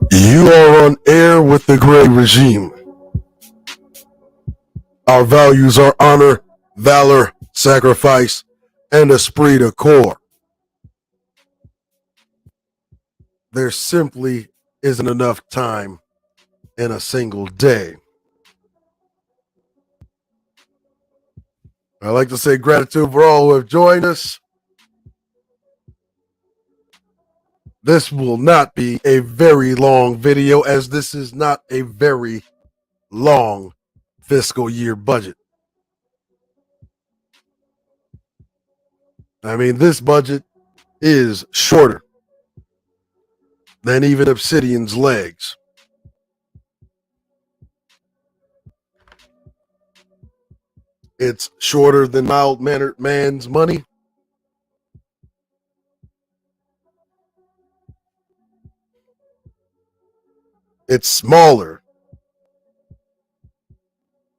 You are on air with the gray regime. Our values are honor, valor, sacrifice, and esprit de corps. There simply isn't enough time in a single day. I'd like to say gratitude for all who have joined us. This will not be a very long video, as this is not a very long fiscal year budget. I mean, this budget is shorter than even Obsidian's legs. It's shorter than mild-mannered man's money. It's smaller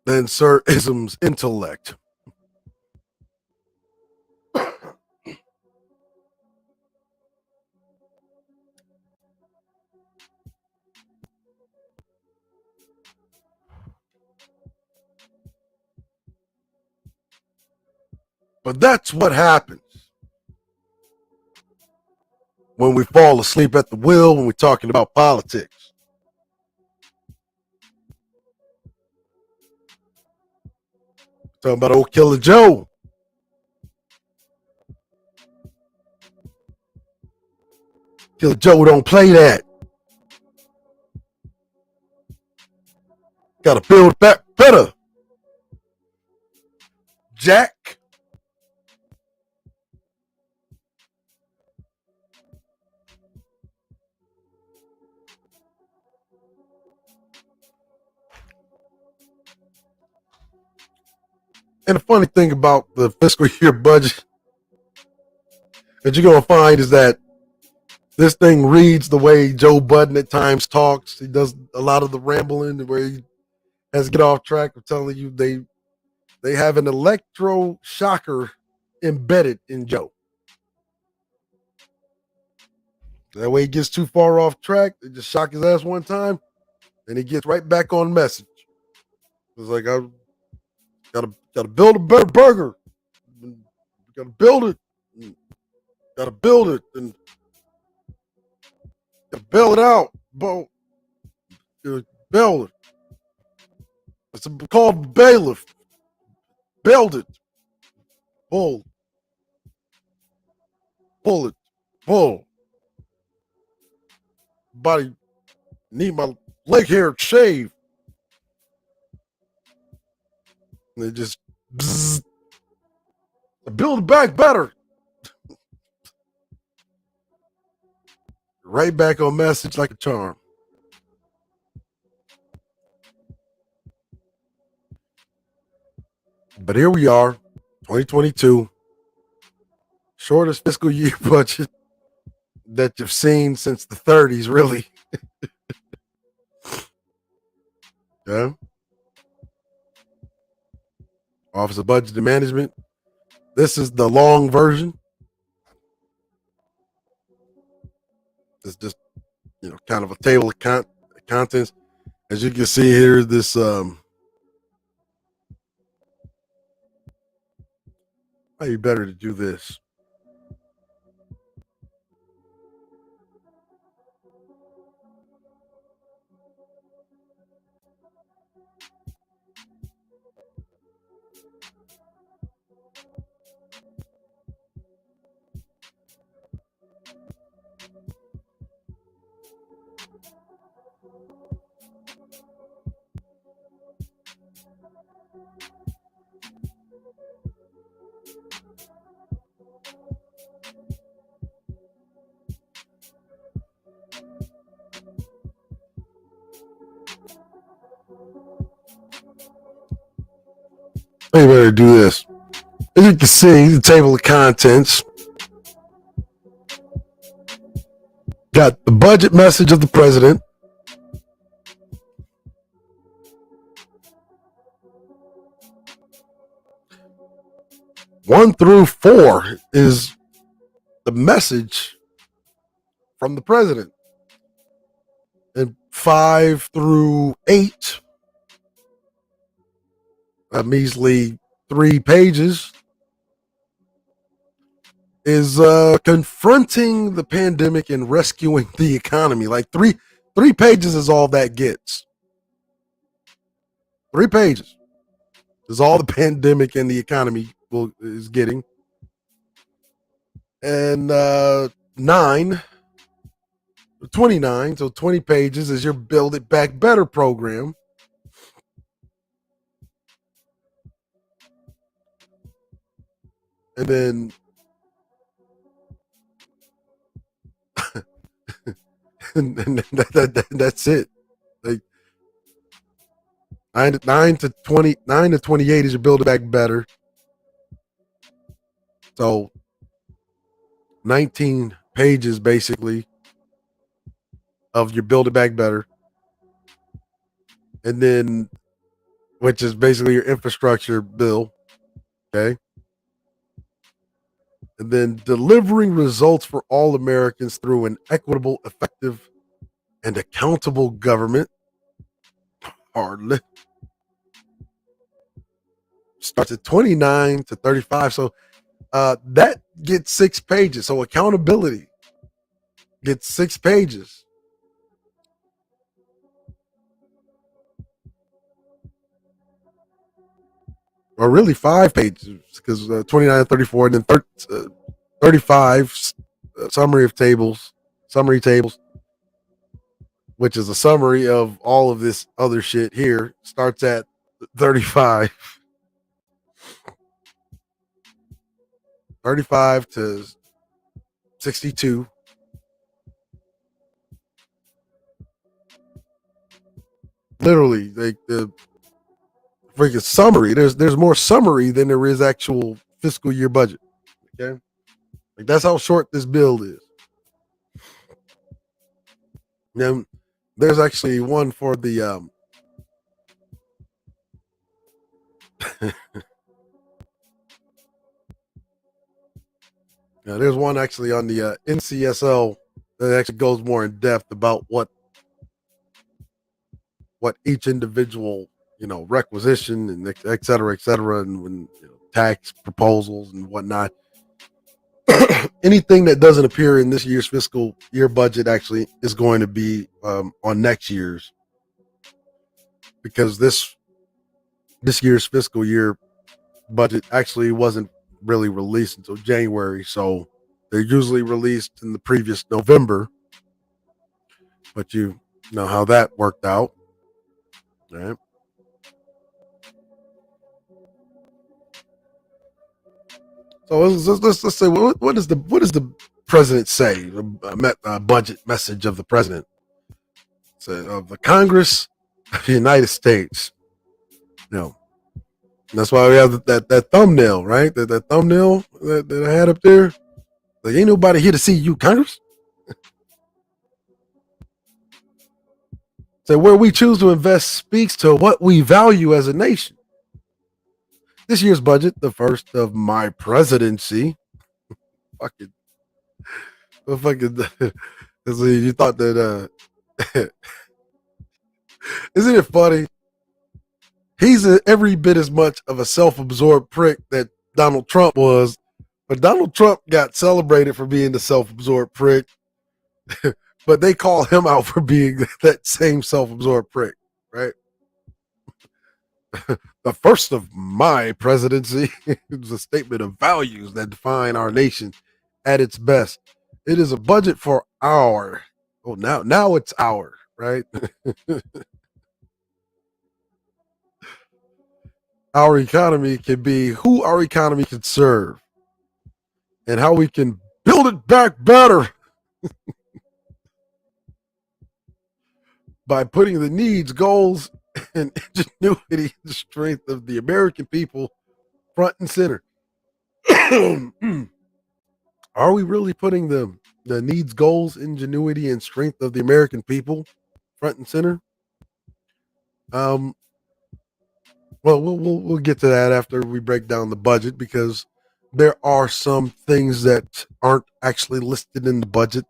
than Sir Ism's intellect. But that's what happens when we fall asleep at the wheel when we're talking about politics. Talking about old Killer Joe. Killer Joe don't play that. Got to build back better. Jack. And the funny thing about the fiscal year budget that you're going to find is that this thing reads the way Joe Budden at times talks. He does a lot of the rambling where he has to get off track of telling you they have an electro shocker embedded in Joe. That way he gets too far off track, they just shock his ass one time, and he gets right back on message. It's like, I gotta build a better burger. Gotta build it. Gotta build it and bail it out. Bail it. It's called bailiff. Build it. Pull it. Pull. Body need my leg hair shaved. And they just bzzz, build it back better. Right back on message like a charm. But here we are, 2022, shortest fiscal year budget that you've seen since the 30s, really. Yeah. Office of Budget and Management. This is the long version. It's just, kind of a table of contents. As you can see here, this probably better to do this. You better do this. As you can see, the table of contents got the budget message of the president. One through four is the message from the president. And 5 through 8, a measly 3 pages, is confronting the pandemic and rescuing the economy. Like three pages is all that gets. 3 pages is all the pandemic and the economy is getting. And 29, so 20 pages is your Build It Back Better program. And then that's it. Like 9 to 28 is your Build It Back Better. So 19 pages basically of your Build It Back Better. And then, which is basically your infrastructure bill. Okay. And then delivering results for all Americans through an equitable, effective, and accountable government. Hardly. Starts at 29 to 35. So that gets 6 pages. So accountability gets 6 pages. Or really 5 pages, because 29 and 34, and then 35 summary tables, which is a summary of all of this other shit here, starts at 35. 35 to 62. Literally, like the freaking summary. There's more summary than there is actual fiscal year budget. Okay, like that's how short this bill is. Now, there's actually one for the there's one actually on the NCSL that actually goes more in depth about what each individual requisition and et cetera, and when tax proposals and whatnot. Anything that doesn't appear in this year's fiscal year budget actually is going to be on next year's, because this year's fiscal year budget actually wasn't really released until January. So they're usually released in the previous November, but you know how that worked out, right? So let's say what does the president say? Budget message of the president, so, of the Congress of the United States. That's why we have that thumbnail, right? That thumbnail that I had up there. Like, ain't nobody here to see you, Congress. So where we choose to invest speaks to what we value as a nation. This year's budget, the first of my presidency, fucking, you thought that, isn't it funny? He's every bit as much of a self-absorbed prick that Donald Trump was, but Donald Trump got celebrated for being the self-absorbed prick, but they call him out for being that same self-absorbed prick, right? The first of my presidency is a statement of values that define our nation at its best. It is a budget for now it's our, right? Our economy can be who our economy can serve and how we can build it back better by putting the needs, goals, and ingenuity and strength of the American people front and center. Are we really putting the needs, goals, ingenuity, and strength of the American people front and center? Um, well, we'll get to that after we break down the budget, because there are some things that aren't actually listed in the budget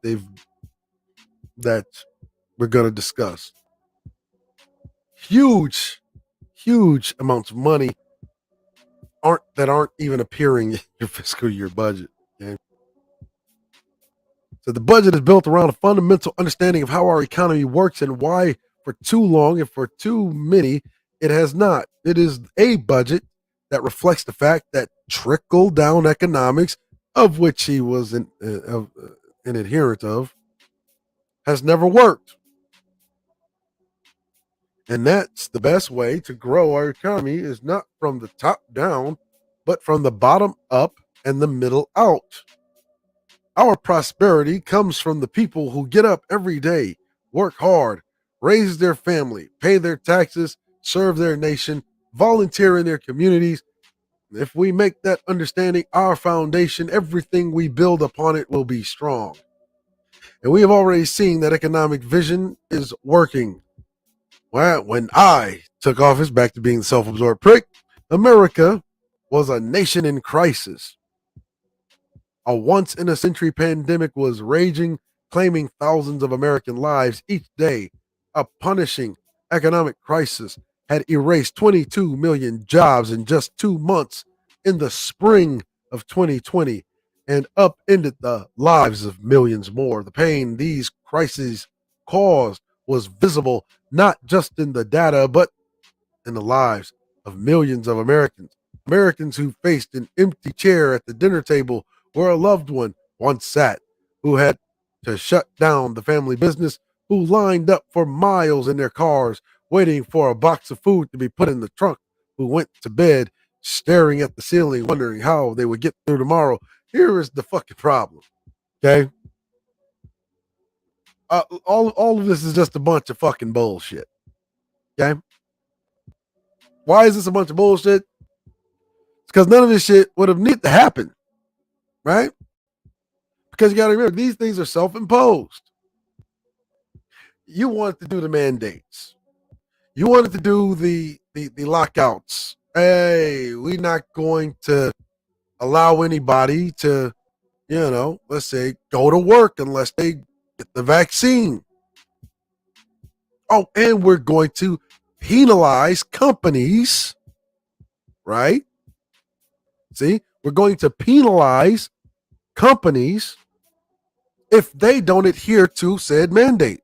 that we're going to discuss. Huge, huge amounts of money aren't even appearing in your fiscal year budget. Okay? So the budget is built around a fundamental understanding of how our economy works and why for too long and for too many it has not. It is a budget that reflects the fact that trickle down economics, of which he was an adherent of, has never worked. And that's the best way to grow our economy, is not from the top down, but from the bottom up and the middle out. Our prosperity comes from the people who get up every day, work hard, raise their family, pay their taxes, serve their nation, volunteer in their communities. If we make that understanding our foundation, everything we build upon it will be strong. And we have already seen that economic vision is working. Well, when I took office, back to being the self-absorbed prick, America was a nation in crisis. A once in a century pandemic was raging, claiming thousands of American lives each day. A punishing economic crisis had erased 22 million jobs in just 2 months in the spring of 2020 and upended the lives of millions more. The pain these crises caused was visible not just in the data, but in the lives of millions of Americans. Americans who faced an empty chair at the dinner table where a loved one once sat, who had to shut down the family business, who lined up for miles in their cars waiting for a box of food to be put in the trunk, who went to bed staring at the ceiling, wondering how they would get through tomorrow. Here is the fucking problem. Okay. All of this is just a bunch of fucking bullshit. Okay. Why is this a bunch of bullshit? It's because none of this shit would have needed to happen, right? Because you got to remember, these things are self-imposed. You wanted to do the mandates. You wanted to do the lockouts. Hey, we're not going to allow anybody to, let's say, go to work unless they get the vaccine. Oh, and we're going to penalize companies, right? See, we're going to penalize companies if they don't adhere to said mandate.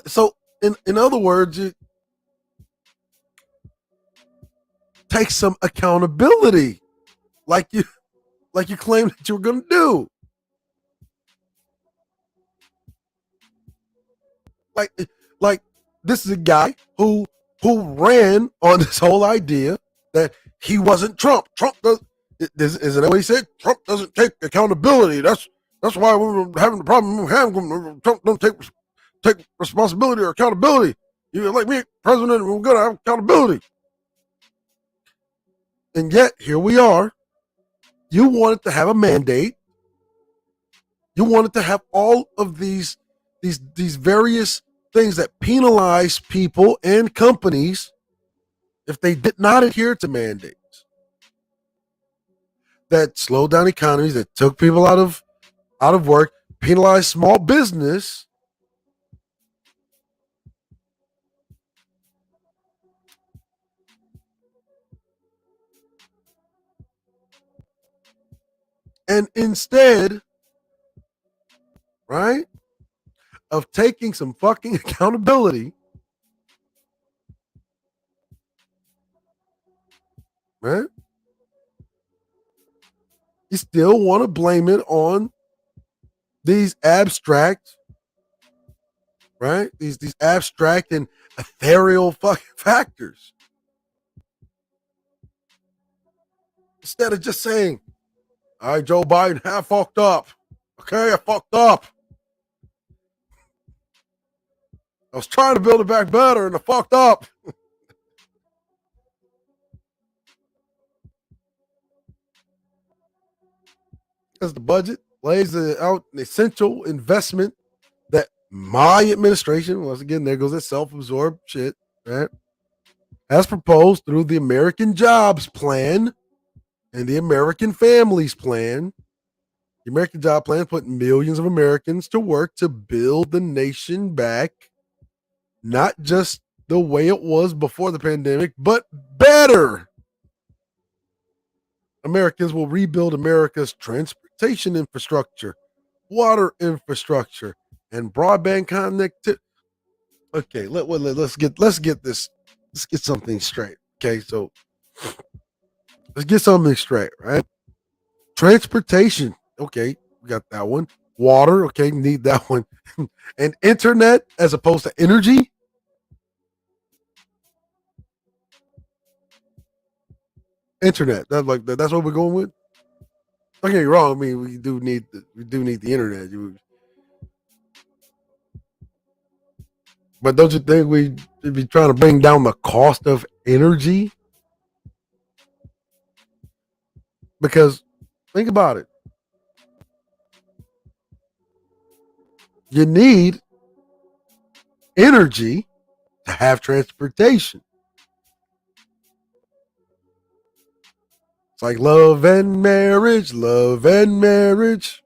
So, in other words, it takes some accountability, like you claimed that you were going to do. Like like this is a guy who ran on this whole idea that he wasn't Trump. Trump does isn't that what he said? Trump doesn't take accountability. That's why we're having the problem we're having. Trump don't take responsibility or accountability. You like me, president, we're gonna have accountability. And yet here we are. You wanted to have a mandate. You wanted to have all of these various things that penalize people and companies if they did not adhere to mandates, that slowed down economies, that took people out of work, penalized small business. And instead, right, of taking some fucking accountability, right, you still want to blame it on these abstract, right? These abstract and ethereal fucking factors. Instead of just saying, all right, Joe Biden, I fucked up. Okay, I fucked up. I was trying to build it back better and I fucked up. Because the budget lays out an essential investment that my administration, once again, there goes that self-absorbed shit, right, has proposed through the American Jobs Plan and the American Families Plan. The American Job Plan put millions of Americans to work to build the nation back, not just the way it was before the pandemic, but better. Americans will rebuild America's transportation infrastructure, water infrastructure, and broadband connectivity. Okay, let's get this. Let's get something straight. Okay, so let's get something straight, right? Transportation. Okay, we got that one. Water. Okay, need that one. And internet as opposed to energy. Internet. That's what we're going with. Don't get me wrong. I mean, we do need the internet. But don't you think we should be trying to bring down the cost of energy? Because think about it. You need energy to have transportation. It's like love and marriage, love and marriage.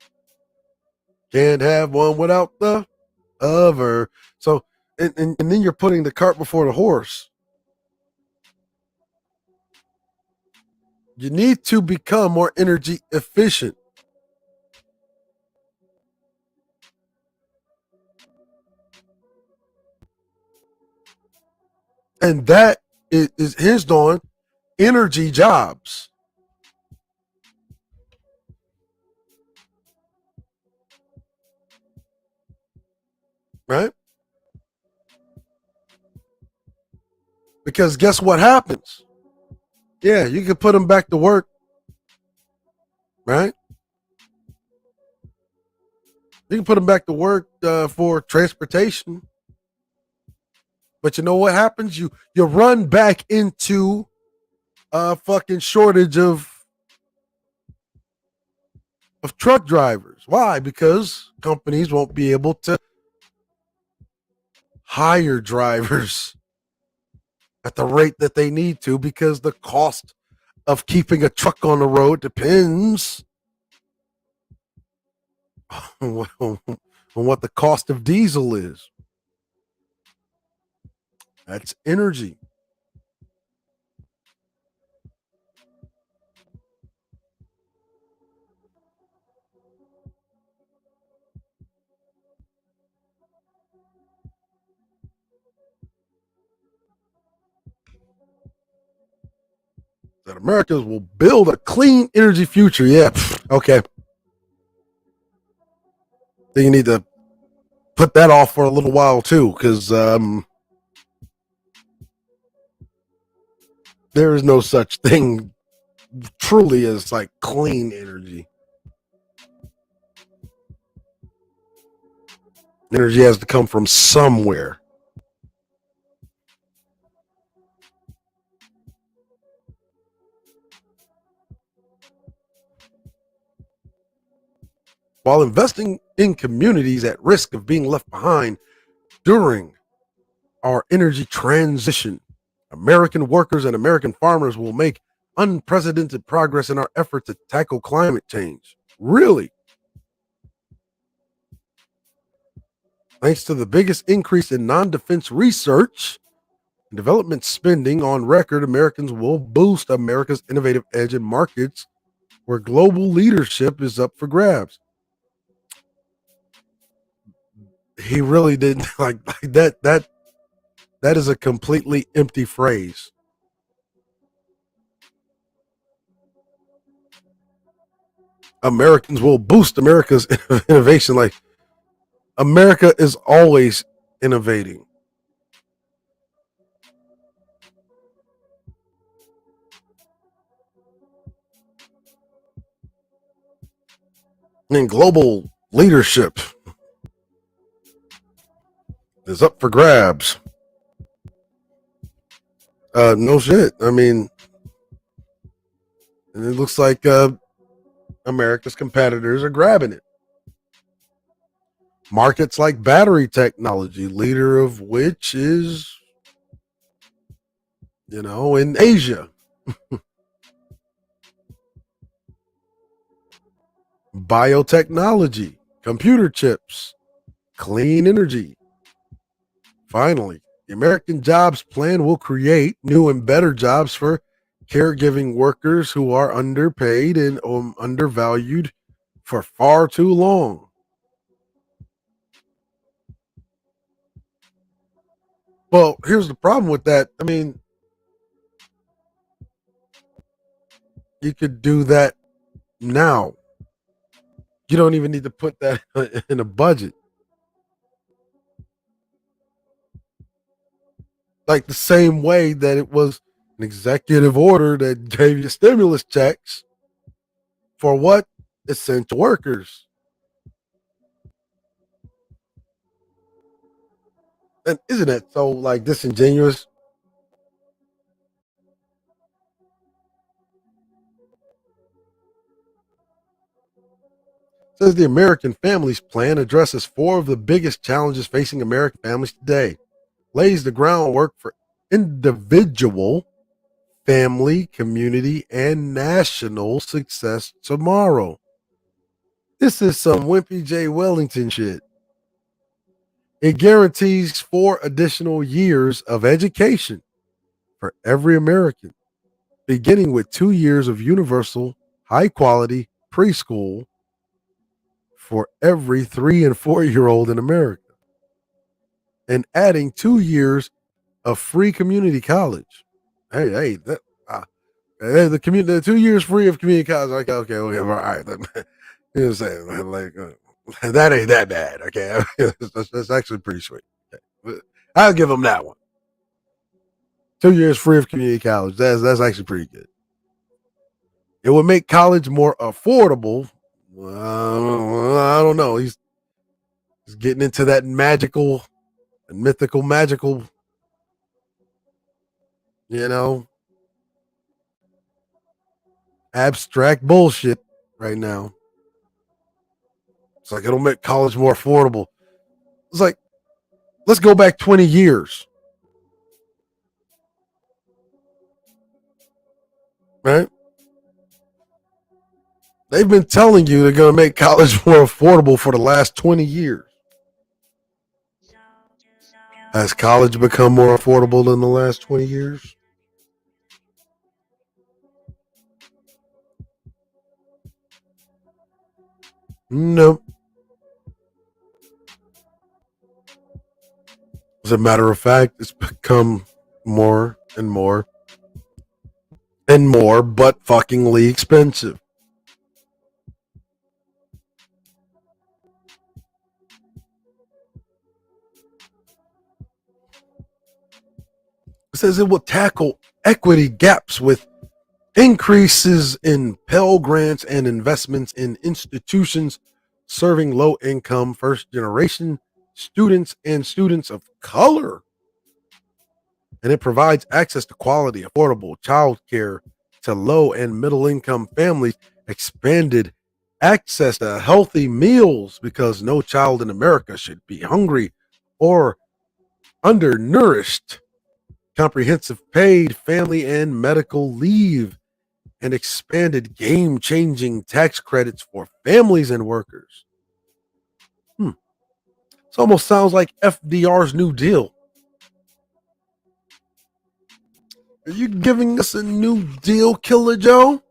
Can't have one without the other. So, and then you're putting the cart before the horse. You need to become more energy efficient. And that is hinged on energy jobs, right? Because guess what happens? Yeah, you can put them back to work, right? You can put them back to work for transportation, but you know what happens? You run back into a fucking shortage of truck drivers. Why? Because companies won't be able to hire drivers at the rate that they need to because the cost of keeping a truck on the road depends on what the cost of diesel is. That's energy. That Americans will build a clean energy future. Yeah. Okay. Then you need to put that off for a little while too, because there is no such thing truly as like clean energy. Energy has to come from somewhere. While investing in communities at risk of being left behind during our energy transition, American workers and American farmers will make unprecedented progress in our effort to tackle climate change. Really? Thanks to the biggest increase in non defense research and development spending on record, Americans will boost America's innovative edge in markets where global leadership is up for grabs. He really didn't like that. That is a completely empty phrase. Americans will boost America's innovation. Like America is always innovating. And global leadership. is up for grabs. No shit. I mean, and it looks like America's competitors are grabbing it. Markets like battery technology, leader of which is, in Asia. Biotechnology, computer chips, clean energy. Finally, the American Jobs Plan will create new and better jobs for caregiving workers who are underpaid and undervalued for far too long. Well, here's the problem with that. I mean, you could do that now. You don't even need to put that in a budget. Like the same way that it was an executive order that gave you stimulus checks for what? Essential workers. And isn't it so like disingenuous? Says the American Families Plan addresses four of the biggest challenges facing American families today, lays the groundwork for individual, family, community, and national success tomorrow. This is some Wimpy J. Wellington shit. It guarantees 4 additional years of education for every American, beginning with 2 years of universal, high quality preschool for every 3 and 4 year old in America, and adding 2 years of free community college. Uh, the 2 years free of community college. Okay, all right. You know what I'm saying? Like, that ain't that bad. Okay, that's actually pretty sweet. Okay. I'll give them that one. 2 years free of community college. That's actually pretty good. It would make college more affordable. I don't know. He's getting into that magical and mythical, magical, you know, abstract bullshit right now. It's like it'll make college more affordable. It's like, let's go back 20 years, right? They've been telling you they're going to make college more affordable for the last 20 years. Has college become more affordable in the last 20 years? No. As a matter of fact, it's become more and more and more but fuckingly expensive. It says it will tackle equity gaps with increases in Pell Grants and investments in institutions serving low income first generation students and students of color. And it provides access to quality, affordable child care to low and middle income families, expanded access to healthy meals because no child in America should be hungry or undernourished, comprehensive paid family and medical leave, and expanded game changing tax credits for families and workers. It almost sounds like FDR's New Deal. Are you giving us a new deal, Killer Joe?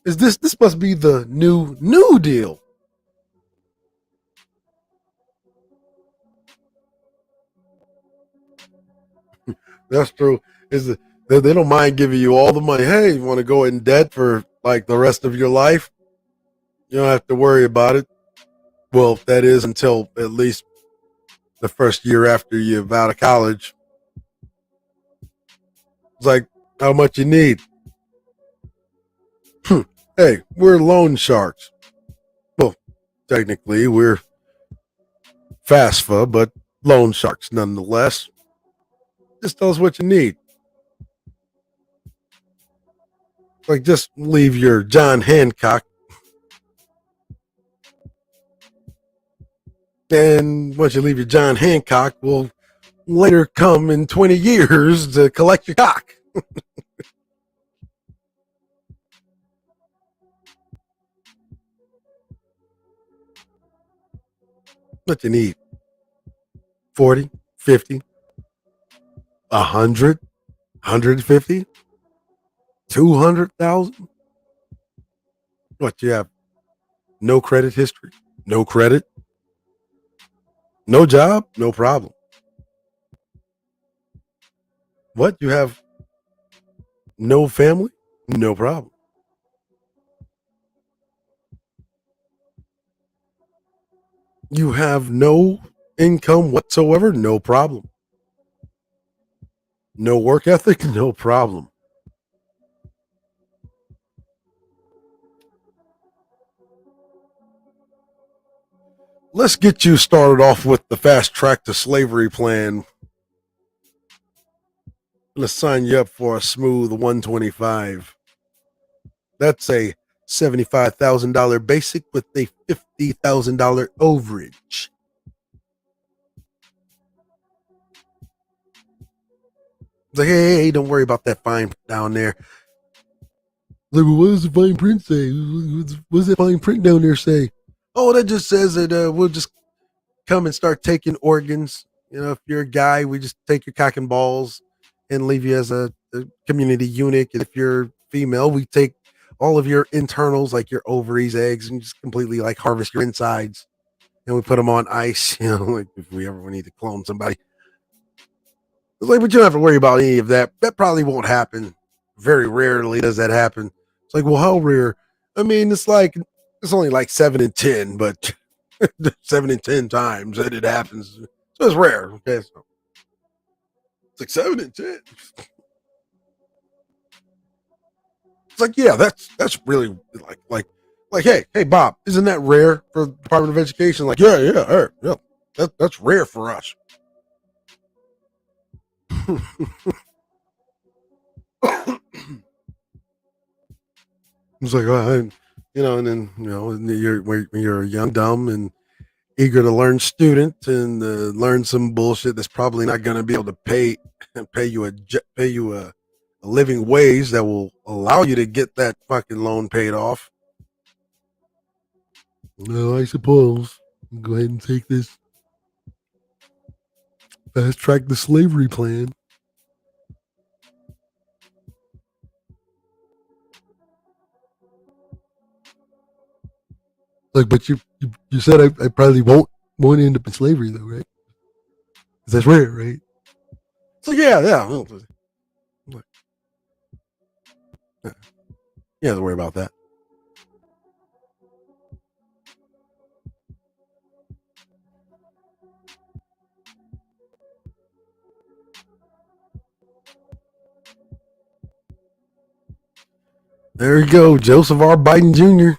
Is this must be the new deal? That's true. Is it, they don't mind giving you all the money. Hey, you want to go in debt for like the rest of your life? You don't have to worry about it. Well, that is until at least the first year after you're out of college. It's like how much you need. Hey, we're loan sharks. Well, technically, we're FAFSA, but loan sharks nonetheless. Just tell us what you need. Like, just leave your John Hancock, and once you leave your John Hancock, we'll later come in 20 years to collect your cock. What you need? 40, 50, 100, 150, 200,000? What, you have no credit history, no credit, no job, no problem. What, you have no family, no problem. You have no income whatsoever, no problem. No work ethic, no problem. Let's get you started off with the fast track to slavery plan. Let's sign you up for a smooth 125. That's a $75,000 basic with a $50,000 overage. It's like, hey, don't worry about that fine down there. Like, well, what does the fine print say? What does that fine print down there say? Oh, that just says that we'll just come and start taking organs. You know, if you're a guy, we just take your cock and balls and leave you as a community eunuch. And if you're female, we take all of your internals, like your ovaries, eggs, and just completely like harvest your insides. And we put them on ice, you know, like if we ever need to clone somebody. It's like, but you don't have to worry about any of that. That probably won't happen. Very rarely does that happen. It's like, well, how rare? I mean, it's only like 7 in 10, but 7 in 10 times that it happens. So it's rare. Okay. So it's like 7 in 10. It's like, yeah, that's really like, hey, Bob, isn't that rare for the Department of Education? Like, yeah. That's rare for us. It's like, and then when you're a young, dumb, and eager to learn student and learn some bullshit that's probably not going to be able to pay you a living wage that will allow you to get that fucking loan paid off. No, I suppose. Go ahead and take this fast track the slavery plan. Like, but you said I probably won't end up in slavery though, right? 'Cause that's rare, right? So yeah. Yeah, don't worry about that. There you go, Joseph R. Biden Jr.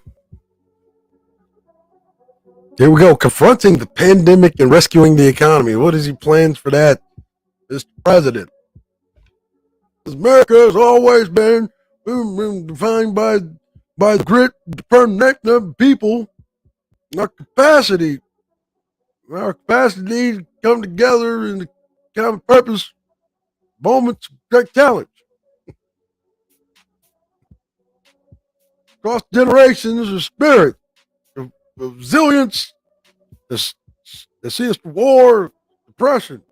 Here we go, confronting the pandemic and rescuing the economy. What is he plans for that, Mr. President? America has always been defined by the grit, determination of the people, our capacity, to come together in the common purpose, moments of great challenge. Across generations, the spirit of resilience, the seas for war, depression,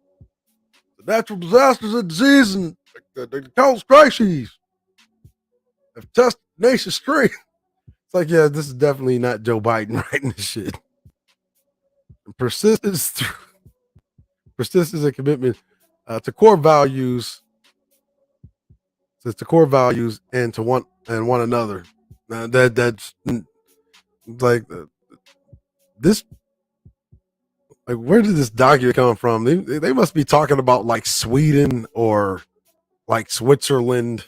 the natural disasters and disease, and the cold crises have tested the nation's strength. It's like, yeah, this is definitely not Joe Biden writing this shit. Persistence, persistence and commitment to core values, to core values, and to one another. That's like this. Like, where did this document come from? They must be talking about like Sweden or like Switzerland.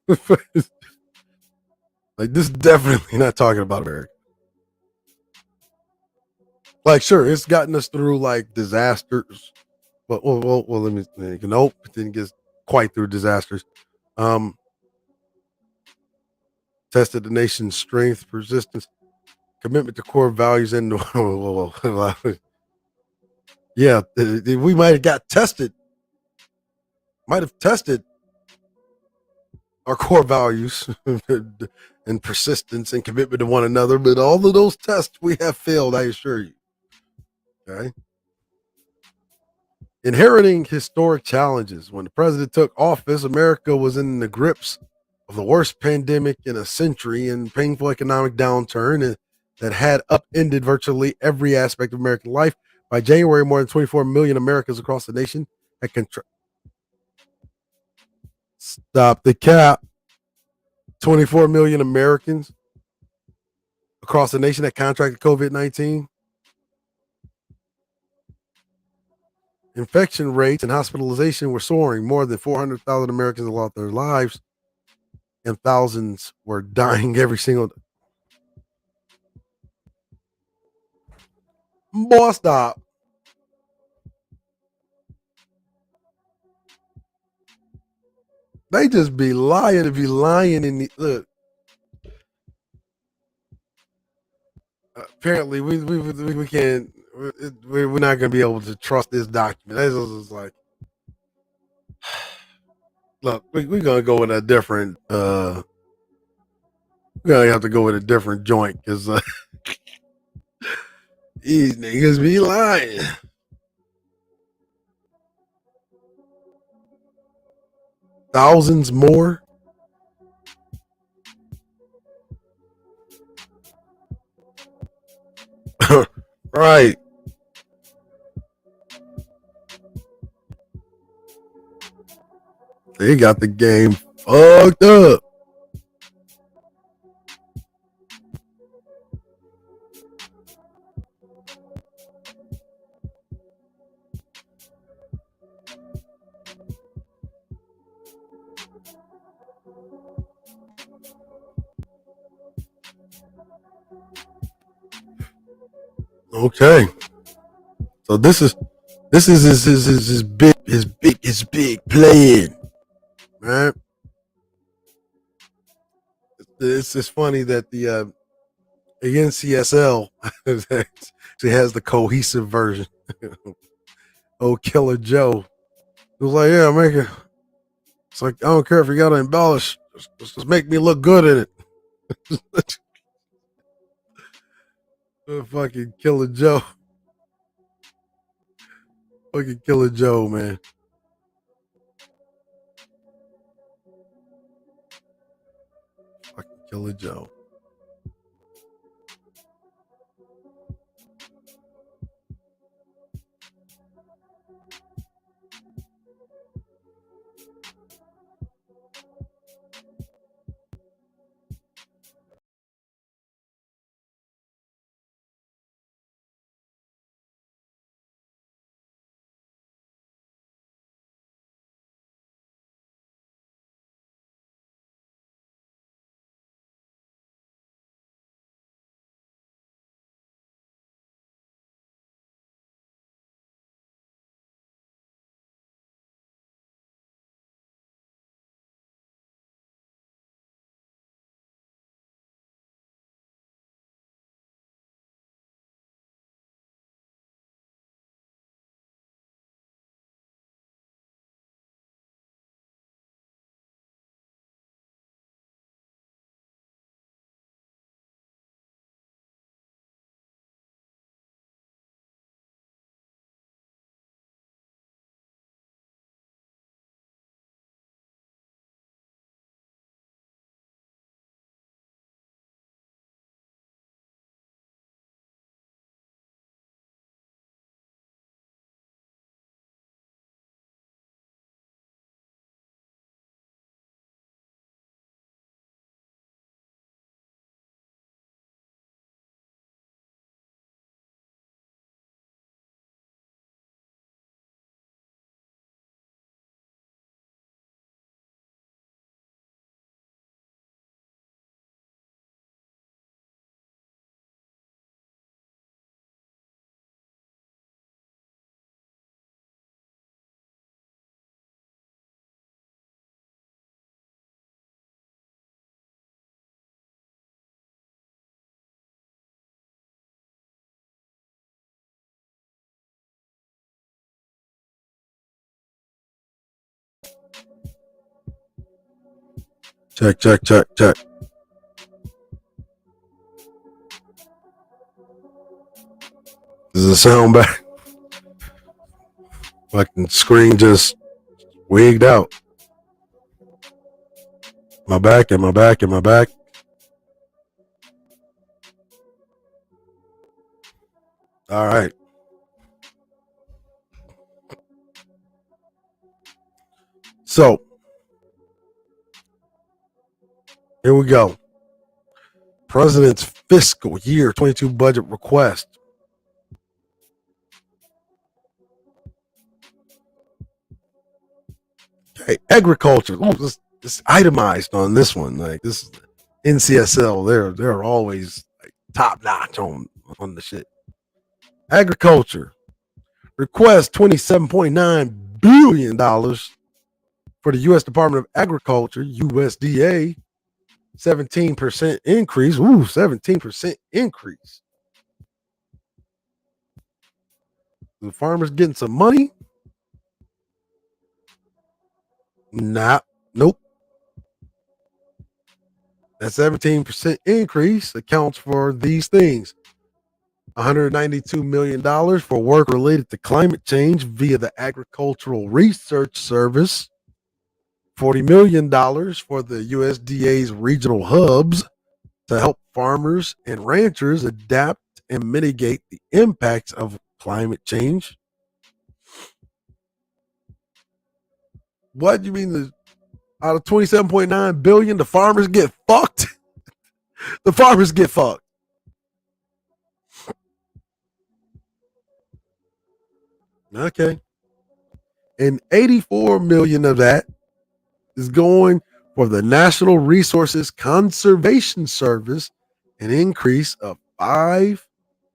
Like, this is definitely not talking about America. Like, sure, it's gotten us through like disasters. Let me think. Nope, it didn't get quite through disasters. Um, Tested the nation's strength, persistence, commitment to core values, and yeah, we might have got tested, might have tested our core values and persistence and commitment to one another, but all of those tests we have failed, I assure you. Okay. Inheriting historic challenges. When the president took office, America was in the grips of the worst pandemic in a century and painful economic downturn that had upended virtually every aspect of American life. By January, more than 24 million Americans across the nation had stop the cap. 24 million Americans across the nation that contracted COVID 19. Infection rates and hospitalization were soaring. More than 400,000 Americans lost their lives, and thousands were dying every single day. Boy, stop. They just be lying to be lying in the look. Apparently, we can't. We're not going to be able to trust this document. This is like, look, we're going to go in a different. We're going to have to go with a different joint because these niggas be lying. Thousands more. Right. They got the game fucked up. Okay. So this is his big plan. Right. It's funny that the NCSL actually has the cohesive version. Oh, Killer Joe. It was like, yeah, make it. It's like, I don't care if you got to embellish. Just make me look good in it. Fucking Killer Joe. Fucking Killer Joe, man. Fucking Killer Joe. Check, check, check, check. Does it sound back? Fucking screen just wigged out. My back and my back and my back. All right. So here we go. President's fiscal year 22 budget request. Okay, agriculture. Ooh, this itemized on this one. Like this is NCSL. They're always like top notch on the shit. Agriculture request $27.9 billion for the U.S. Department of Agriculture, USDA. 17% increase. Ooh, 17% increase. The farmers getting some money? Nah, nope. That 17% increase accounts for these things. $192 million for work related to climate change via the Agricultural Research Service. $40 million for the USDA's regional hubs to help farmers and ranchers adapt and mitigate the impacts of climate change. What do you mean? Out of 27.9 billion, the farmers get fucked? The farmers get fucked. Okay. And 84 million of that is going for the National Resources Conservation Service, an increase of $5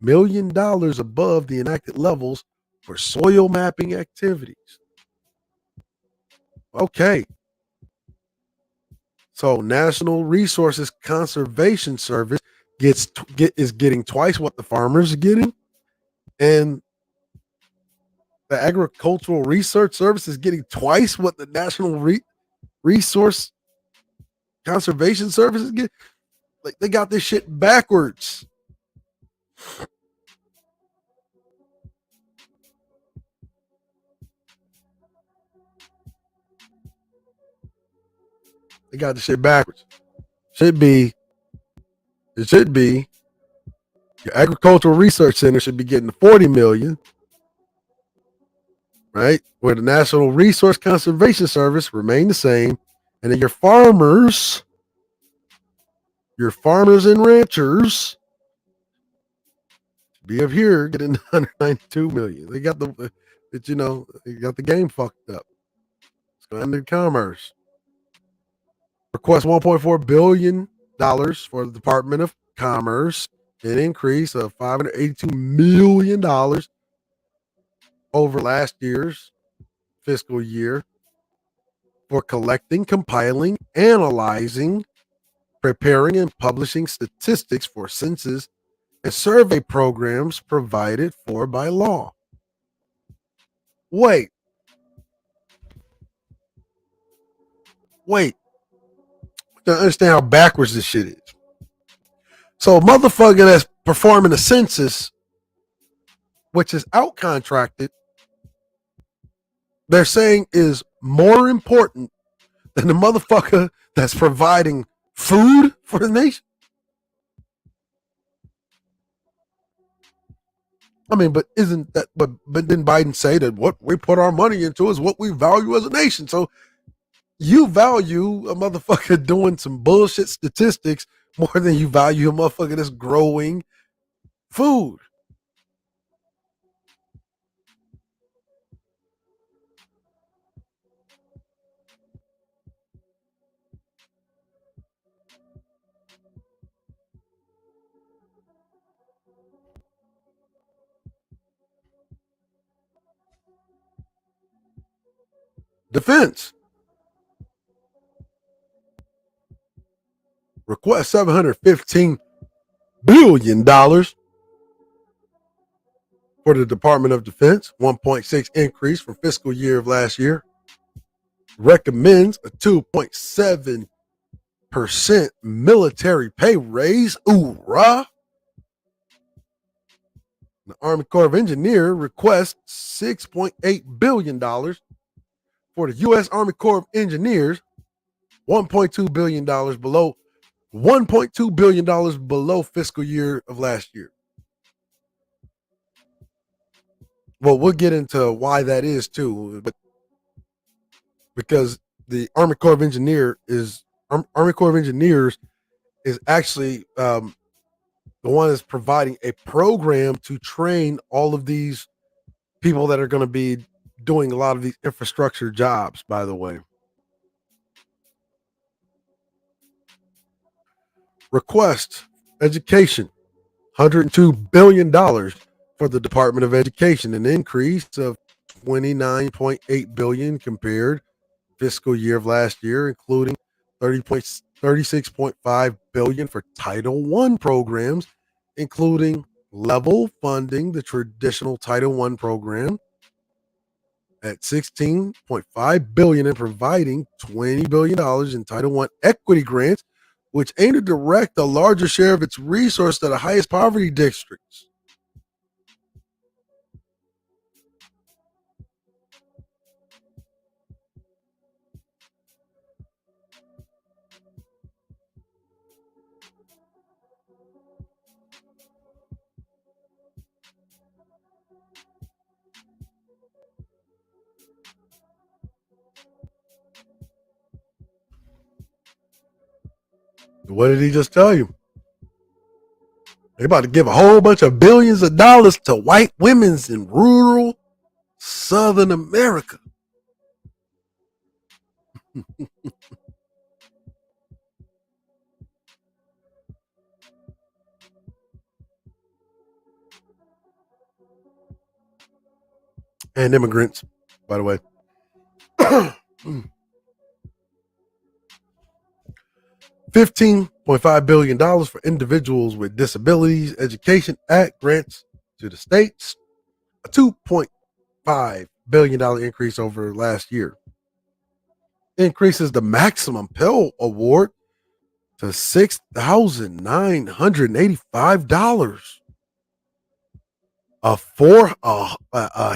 million above the enacted levels for soil mapping activities. Okay. So National Resources Conservation Service is getting twice what the farmers are getting, and the Agricultural Research Service is getting twice what the National Resource Conservation Service is getting. Like they got this shit backwards. They got the shit backwards. It should be your Agricultural Research Center should be getting 40 million, right? Where the National Resource Conservation Service remain the same. And then your farmers and ranchers be up here getting 192 million. They got they got the game fucked up. It's going into commerce. Request $1.4 billion for the Department of Commerce, an increase of $582 million over last year's fiscal year for collecting, compiling, analyzing, preparing, and publishing statistics for census and survey programs provided for by law. Wait. To understand how backwards this shit is. So a motherfucker that's performing a census, which is out contracted, they're saying is more important than the motherfucker that's providing food for the nation. I mean, but isn't that, but didn't Biden say that what we put our money into is what we value as a nation? So you value a motherfucker doing some bullshit statistics more than you value a motherfucker that's growing food. Defense. Request $715 billion for the Department of Defense, 1.6 increase from fiscal year of last year. recommends a 2.7% military pay raise. Ooh, rah. The Army Corps of Engineers requests $6.8 billion for the U.S. Army Corps of Engineers, $1.2 billion below $1.2 billion below fiscal year of last year. Well, we'll get into why that is too, but because the Army Corps of Engineers is actually the one that's providing a program to train all of these people that are going to be doing a lot of these infrastructure jobs, by the way. Request education, $102 billion for the Department of Education, an increase of $29.8 billion compared fiscal year of last year, including $36.5 billion for Title I programs, including level funding the traditional Title I program at $16.5 billion and providing $20 billion in Title I equity grants, which aim to direct a larger share of its resource to the highest poverty districts. What did he just tell you? They're about to give a whole bunch of billions of dollars to white women in rural Southern America. And immigrants, by the way. $15.5 billion for individuals with disabilities. Education Act grants to the states a $2.5 billion increase over last year. Increases the maximum Pell Award to $6,985. A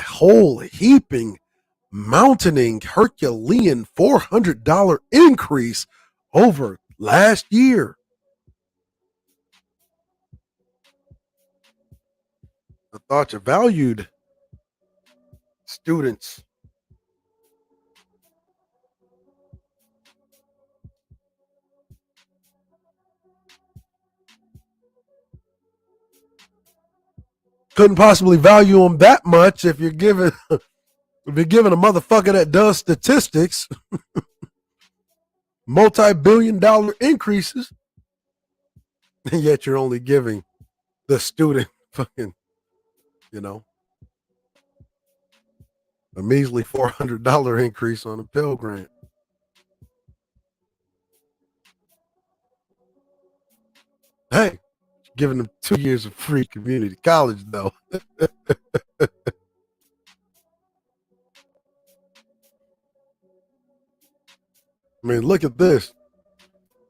whole heaping, mounting, Herculean $400 increase over last year. I thought you valued students. Couldn't possibly value them that much if you're giving a motherfucker that does statistics multi-billion-dollar increases, and yet you're only giving the student fucking, a measly $400 increase on a Pell Grant. Hey, giving them 2 years of free community college, though. I mean, look at this.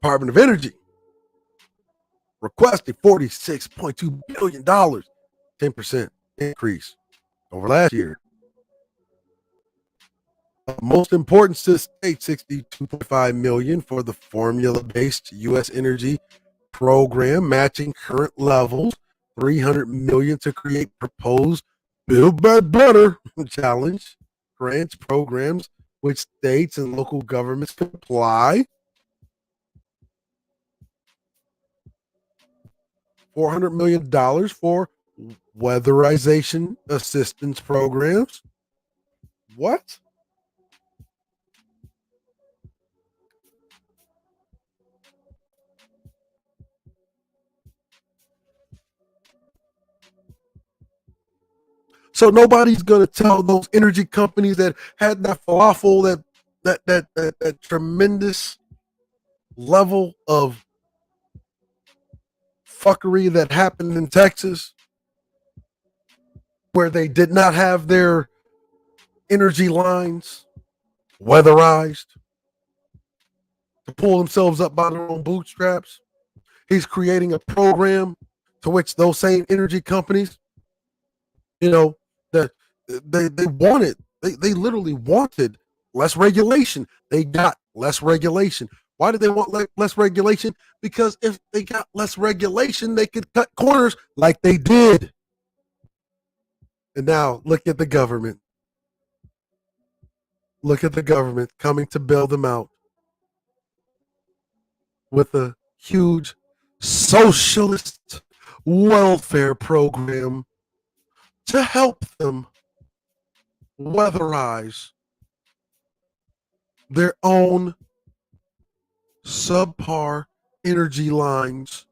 Department of Energy requested $46.2 billion, 10% increase over last year. Most important to the state, $62.5 million for the formula-based U.S. energy program, matching current levels. $300 million to create proposed Build Back Better challenge grants programs which states and local governments can apply. $400 million for weatherization assistance programs. What? So nobody's going to tell those energy companies that had that falafel, that tremendous level of fuckery that happened in Texas, where they did not have their energy lines weatherized to pull themselves up by their own bootstraps. He's creating a program to which those same energy companies, you know, that they wanted, they literally wanted less regulation. They got less regulation. Why did they want less regulation? Because if they got less regulation, they could cut corners like they did. And now look at the government. Look at the government coming to bail them out with a huge socialist welfare program to help them weatherize their own subpar energy lines.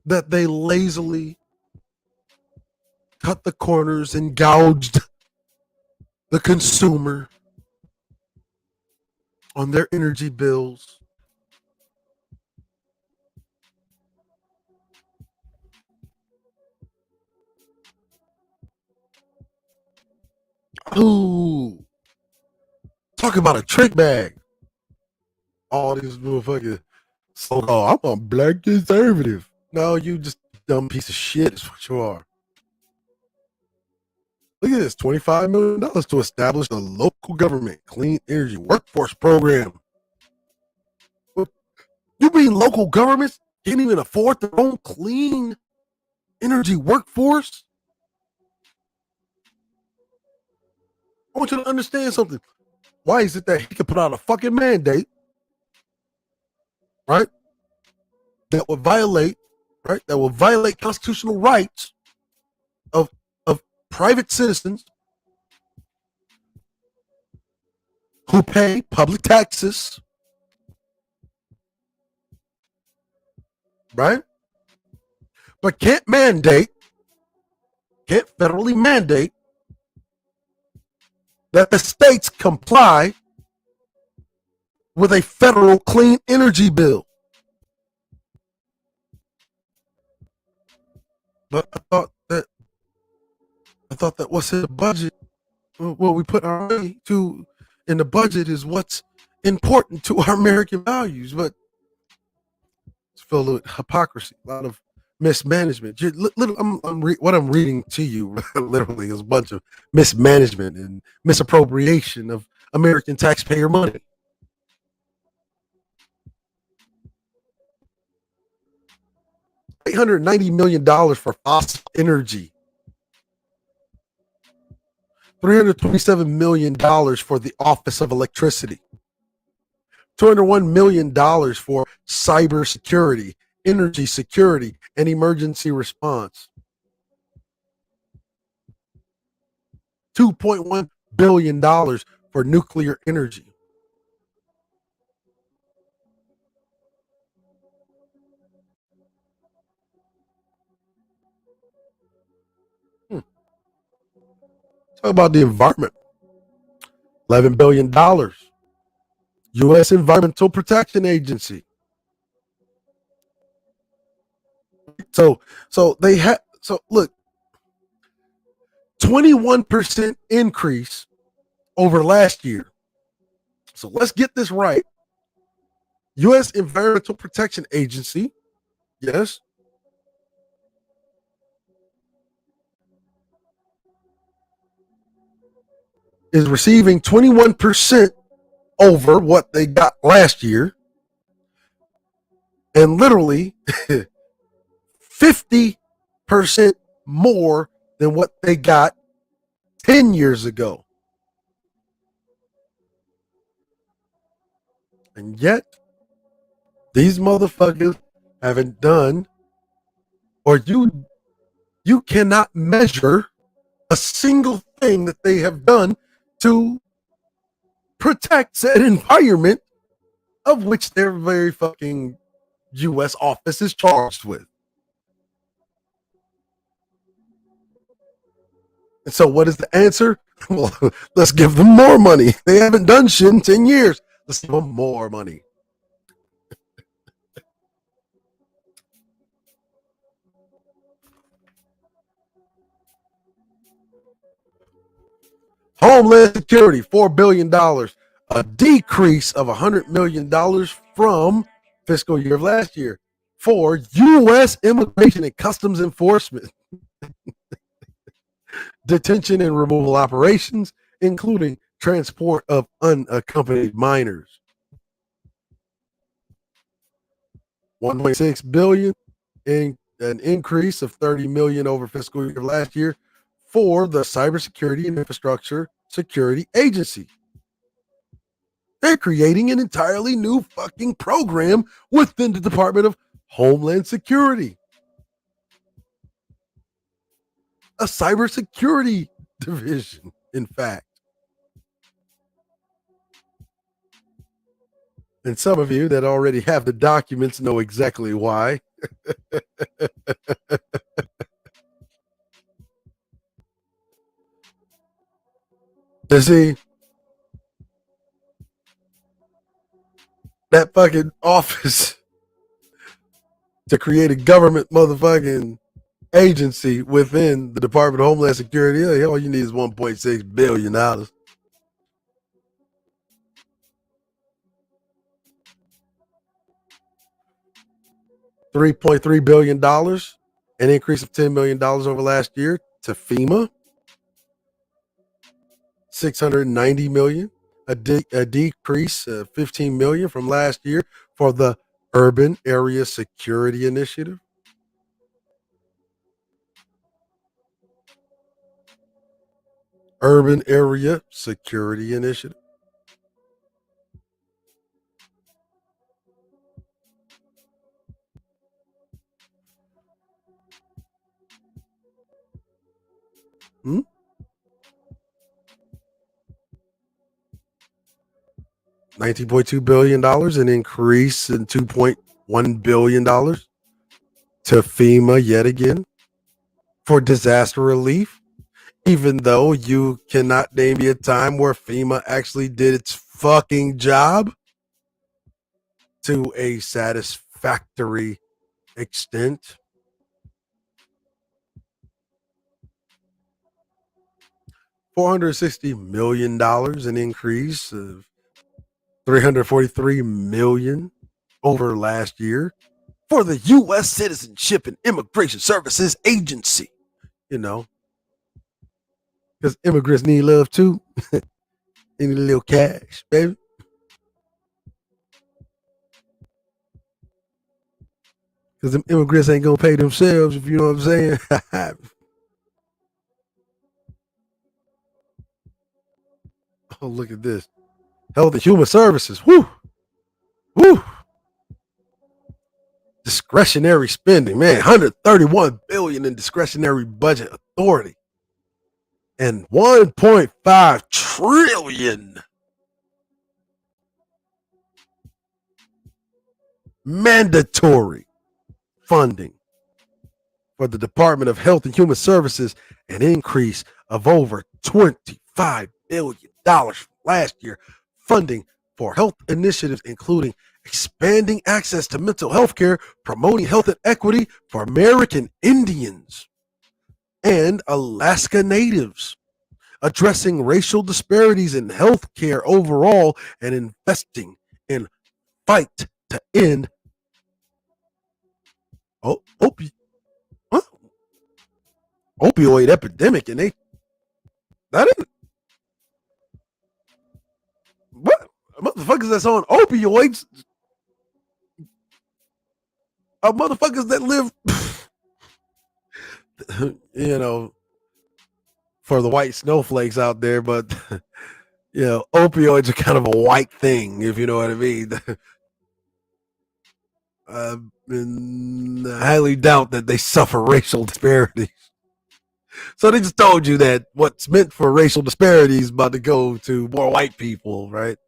That they lazily cut the corners and gouged the consumer on their energy bills. Ooh, talk about a trick bag. All these motherfuckers. So, I'm a black conservative. No, you just dumb piece of shit is what you are. Look at this, $25 million to establish a local government clean energy workforce program. You mean local governments can't even afford their own clean energy workforce? I want you to understand something. Why is it that he could put out a fucking mandate, right? That will violate, right? That will violate constitutional rights of private citizens who pay public taxes, right? But can't federally mandate that the states comply with a federal clean energy bill. But I thought that what's in the budget, what we put our money to in the budget is what's important to our American values. But it's filled with hypocrisy, a lot of mismanagement. What I'm reading to you literally is a bunch of mismanagement and misappropriation of American taxpayer money. $890 million for fossil energy. $327 million for the Office of Electricity. $201 million for cybersecurity, energy security, and emergency response. $2.1 billion for nuclear energy. Talk about the environment. $11 billion. U.S. Environmental Protection Agency. So they had. So look, 21% increase over last year. So let's get this right. U.S. Environmental Protection Agency, yes, is receiving 21% over what they got last year, and literally 50% more than what they got 10 years ago. And yet, these motherfuckers haven't done, or you cannot measure a single thing that they have done to protect said environment of which their very fucking U.S. office is charged with. And so, what is the answer? Well, let's give them more money. They haven't done shit in 10 years. Let's give them more money. Homeland Security, $4 billion, a decrease of $100 million from fiscal year of last year. For U.S. Immigration and Customs Enforcement, detention and removal operations, including transport of unaccompanied minors. 1.6 billion in an increase of 30 million over fiscal year of last year for the Cybersecurity and Infrastructure Security Agency. They're creating an entirely new fucking program within the Department of Homeland Security. A cybersecurity division, in fact. And some of you that already have the documents know exactly why. You see, that fucking office to create a government motherfucking agency within the Department of Homeland Security, all you need is $1.6 billion. $3.3 billion, an increase of $10 million over last year to FEMA. $690 million, a decrease of $15 million from last year for the Urban Area Security Initiative. Urban Area Security Initiative. $19.2 billion, an increase in $2.1 billion to FEMA yet again for disaster relief, even though you cannot name me a time where FEMA actually did its fucking job to a satisfactory extent. $460 million, an increase of $343 million over last year for the U.S. Citizenship and Immigration Services Agency. You know, because immigrants need love too. Need a little cash, baby. Because them immigrants ain't gonna pay themselves, if you know what I'm saying. Oh, look at this. Health and Human Services. Woo! Woo! Discretionary spending, man. 131 billion in discretionary budget authority. And 1.5 trillion mandatory funding for the Department of Health and Human Services, an increase of over $25 billion from last year, funding for health initiatives, including expanding access to mental health care, promoting health and equity for American Indians and Alaska Natives, addressing racial disparities in health care overall, and investing in fight to end opioid epidemic. And that ain't what motherfuckers that's on opioids are motherfuckers that live, you know, for the white snowflakes out there, but opioids are kind of a white thing, if you know what I mean. I highly doubt that they suffer racial disparities. So they just told you that what's meant for racial disparities is about to go to more white people, right?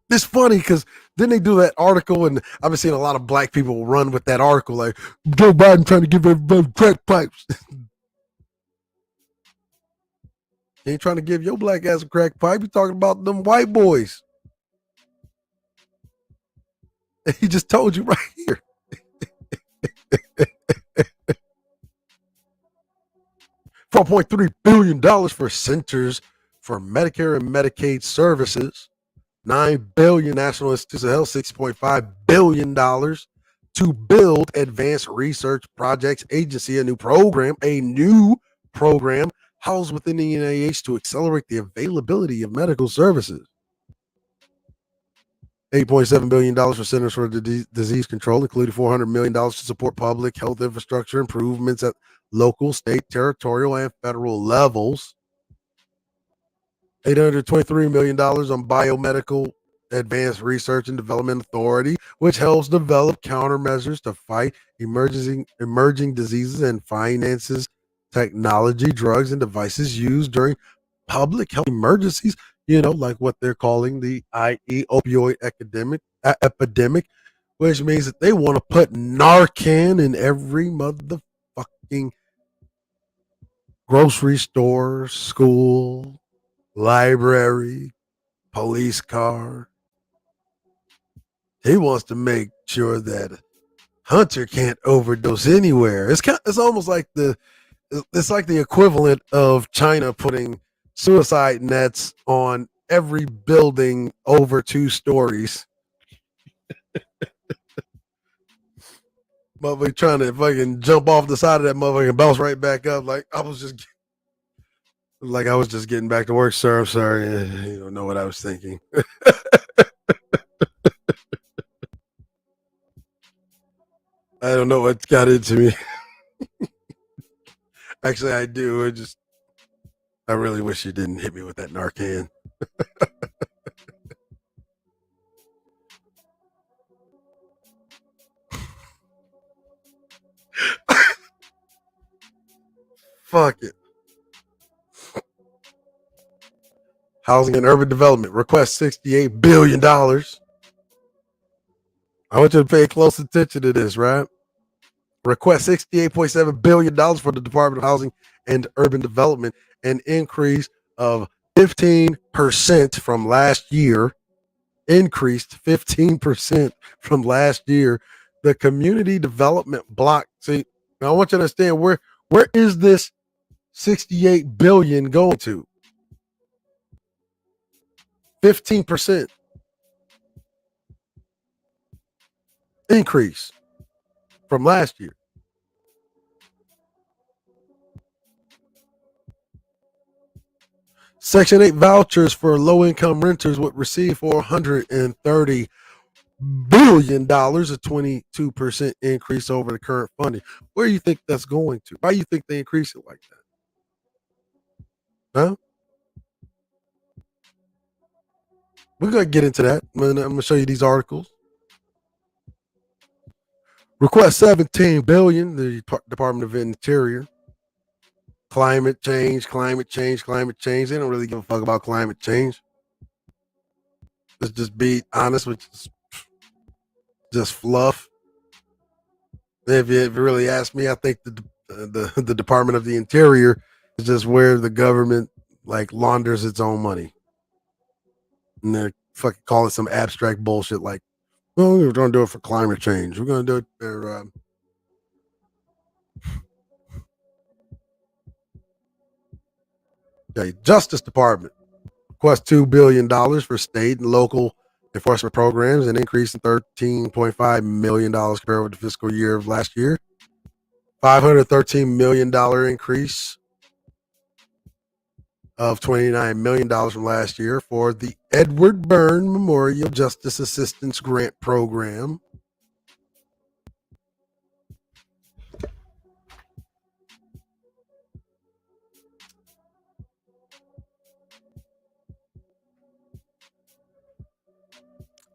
It's funny because then they do that article, and I've been seeing a lot of black people run with that article, like Joe Biden trying to give everybody crack pipes. He ain't trying to give your black ass a crack pipe. He's talking about them white boys. He just told you right here. $4.3 billion for Centers for Medicare and Medicaid Services, $9 billion National Institutes of Health, $6.5 billion to build Advanced Research Projects Agency, a new program housed within the NIH to accelerate the availability of medical services. $8.7 billion for Centers for Disease Control, including $400 million to support public health infrastructure improvements at local, state, territorial, and federal levels. $823 million on Biomedical Advanced Research and Development Authority, which helps develop countermeasures to fight emerging diseases and finances technology, drugs, and devices used during public health emergencies, like what they're calling the IE opioid epidemic, which means that they want to put Narcan in every motherfucking grocery store, school, library, police car. He wants to make sure that Hunter can't overdose anywhere. It's almost like it's like the equivalent of China putting suicide nets on every building over 2 stories. Motherfucker trying to fucking jump off the side of that motherfucker and bounce right back up. Like I was just getting back to work, sir. I'm sorry. You don't know what I was thinking. I don't know what got into me. Actually, I do. I really wish you didn't hit me with that Narcan. Fuck it. Housing and Urban Development requests $68 billion. I want you to pay close attention to this, right? Request $68.7 billion for the Department of Housing and Urban Development, an increase of 15% from last year. Increased 15% from last year. The community development block. See, now I want you to understand where is this 68 billion going to? 15% increase from last year. Section 8 vouchers for low-income renters would receive $430 billion, a 22% increase over the current funding. Where do you think that's going to? Why do you think they increase it like that? Huh? We're going to get into that. I'm going to show you these articles. Request $17 billion, the Department of Interior. Climate change. They don't really give a fuck about climate change. Let's just be honest with you. Just fluff. If you really ask me, I think the Department of the Interior is just where the government like launders its own money. And they fucking call it some abstract bullshit like, well, we're going to do it for climate change. We're going to do it for Justice Department requests $2 billion for state and local enforcement programs, an increase in $13.5 million compared with the fiscal year of last year. $513 million increase of $29 million from last year for the Edward Byrne Memorial Justice Assistance Grant Program.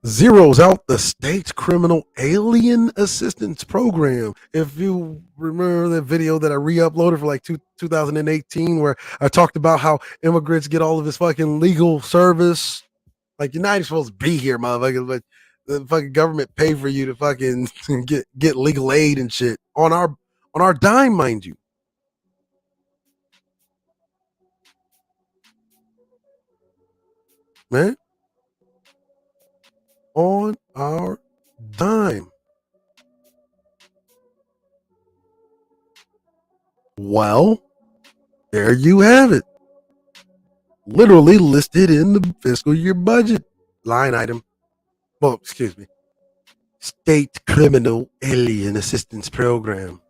Zeroes out the state's criminal alien assistance program. If you remember the video that I re-uploaded for like 2018 where I talked about how immigrants get all of this fucking legal service. Like, you're not even supposed to be here, motherfucker, but the fucking government pay for you to fucking get legal aid and shit on our dime, mind you. Man, on our dime. Well, There you have it. Literally listed in the fiscal year budget line item. Well, excuse me. State Criminal Alien Assistance Program.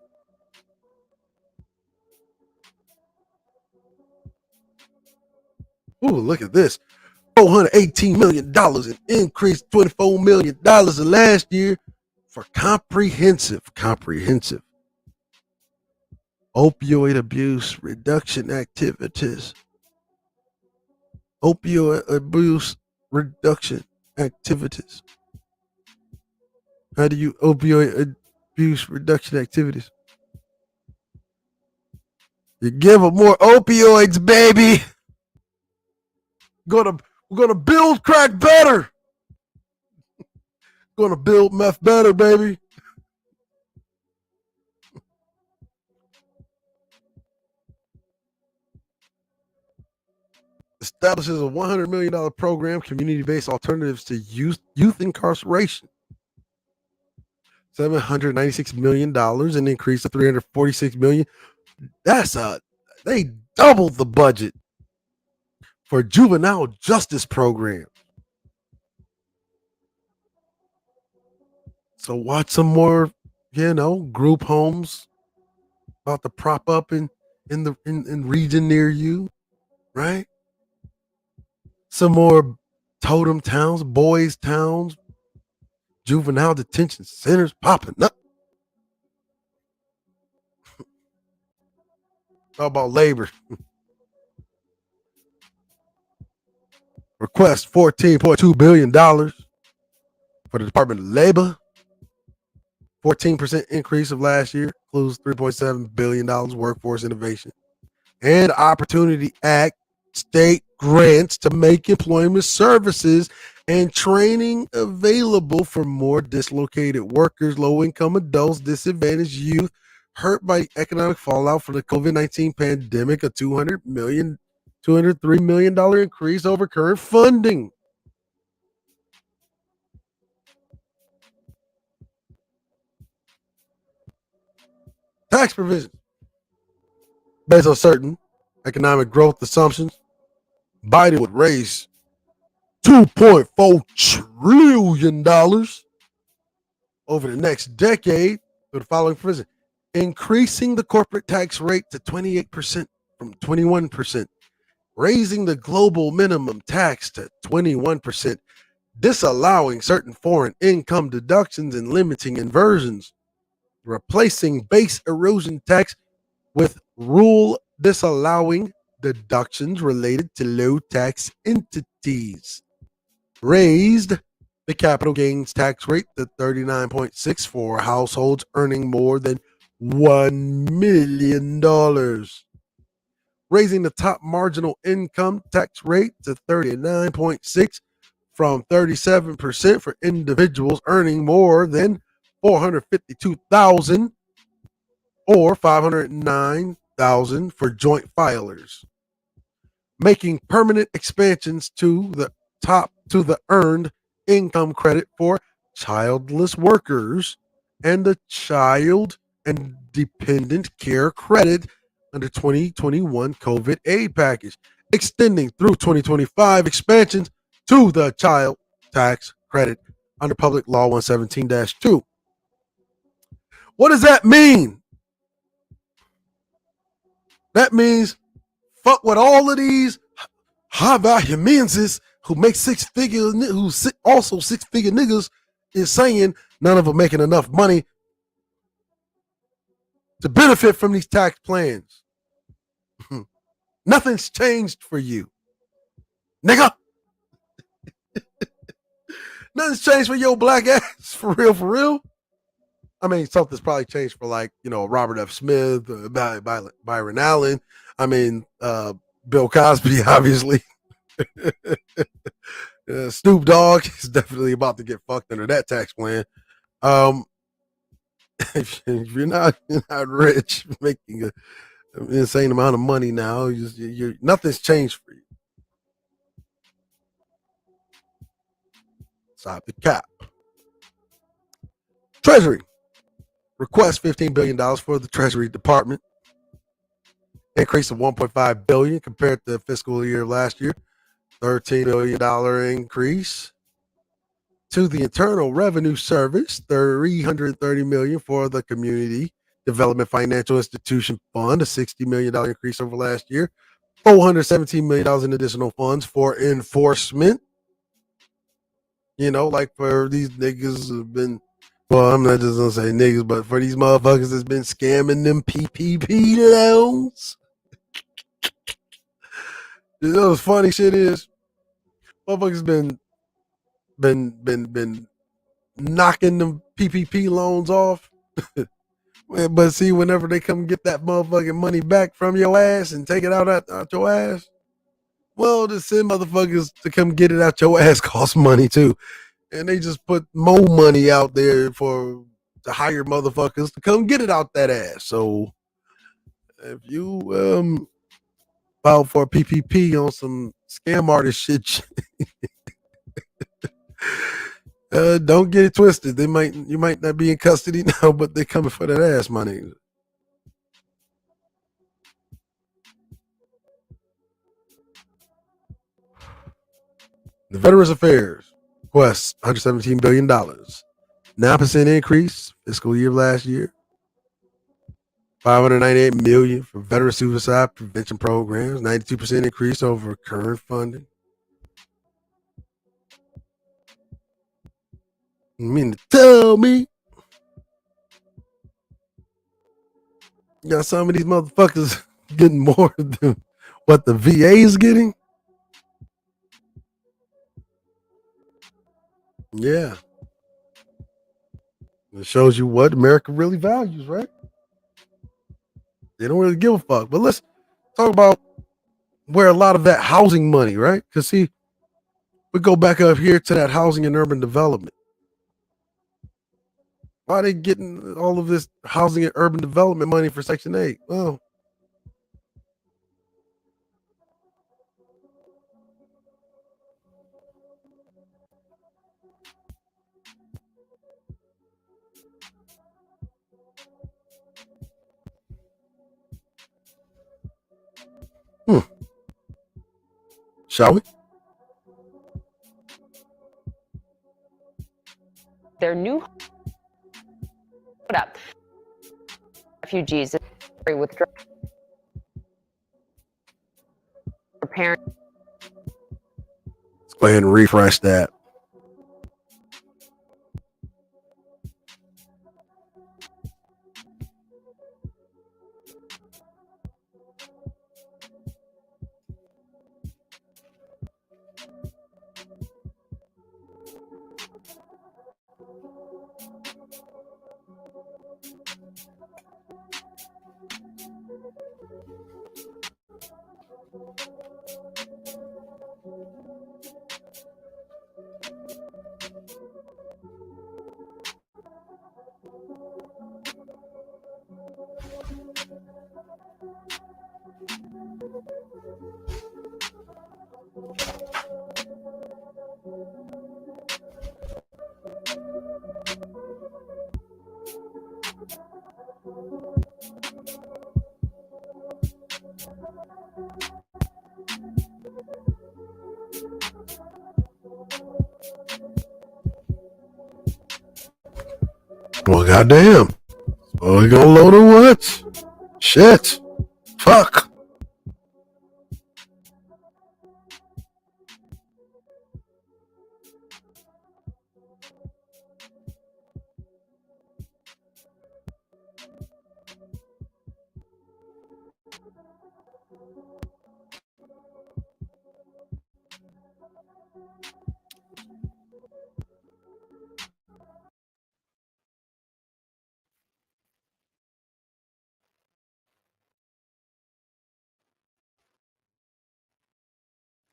Ooh, look at this. $418 million and increased $24 million in last year for comprehensive opioid abuse reduction activities. Opioid abuse reduction activities. How do you opioid abuse reduction activities? You give them more opioids, baby. We're gonna build crack better. Gonna build meth better, baby. Establishes a $100 million program, community-based alternatives to youth incarceration. $796 million, an increase of $346 million. They doubled the budget for juvenile justice program. So watch some more, group homes about to prop up in region near you, right? Some more totem towns, boys towns, juvenile detention centers popping up. How about labor? Request $14.2 billion for the Department of Labor. 14% increase of last year, includes $3.7 billion workforce innovation and Opportunity Act state grants to make employment services and training available for more dislocated workers, low-income adults, disadvantaged youth, hurt by economic fallout from the COVID-19 pandemic. A $203 million increase over current funding. Tax provision. Based on certain economic growth assumptions, Biden would raise $2.4 trillion over the next decade for the following provision: increasing the corporate tax rate to 28% from 21%, raising the global minimum tax to 21%, disallowing certain foreign income deductions and limiting inversions, replacing base erosion tax with rule disallowing deductions related to low tax entities, raised the capital gains tax rate to 39.6 for households earning more than $1 million, raising the top marginal income tax rate to 39.6 from 37% for individuals earning more than 452,000 or 509,000 for joint filers, making permanent expansions to the earned income credit for childless workers and the child and dependent care credit under 2021 COVID aid package, extending through 2025 expansions to the child tax credit under Public Law 117-2. What does that mean? That means fuck with all of these high value menses who make also 6-figure niggas is saying none of them making enough money to benefit from these tax plans. Nothing's changed for you, nigga. Nothing's changed for your black ass, for real, for real. I mean, something's probably changed for Robert F. Smith, Byron Allen. I mean, Bill Cosby, obviously. Snoop Dogg is definitely about to get fucked under that tax plan. If you're not rich, making an insane amount of money now, nothing's changed for you. Stop the cap. Treasury requests $15 billion for the Treasury Department. increase of 1.5 billion compared to the fiscal year of last year. $13 million increase to the Internal Revenue Service, $330 million for the Community Development Financial Institution Fund, a $60 million increase over last year. $417 million in additional funds for enforcement. You know, like for these niggas who've been, well, I'm not just gonna say niggas, but for these motherfuckers that's been scamming them PPP loans. You know, what's funny shit is, motherfuckers been knocking them PPP loans off. But see, whenever they come get that motherfucking money back from your ass and take it out your ass, well, to send motherfuckers to come get it out your ass costs money too. And they just put more money out there for to hire motherfuckers to come get it out that ass. So if you file for a PPP on some scam artist shit, don't get it twisted. You might not be in custody now, but they're coming for that ass money. The Veterans Affairs requests $117 billion, 9% increase fiscal year last year. 598 million for veteran suicide prevention programs, 92% increase over current funding. You mean to tell me you got some of these motherfuckers getting more than what the VA is getting? Yeah. It shows you what America really values, right? They don't really give a fuck. But let's talk about where a lot of that housing money, right? Because see, we go back up here to that housing and urban development. Why are they getting all of this housing and urban development money for Section 8? Well, hmm, shall we? Their new up refugees withdraw preparing. Let's go ahead and refresh that. Well, goddamn. Well, we gonna load or what? Shit. Fuck.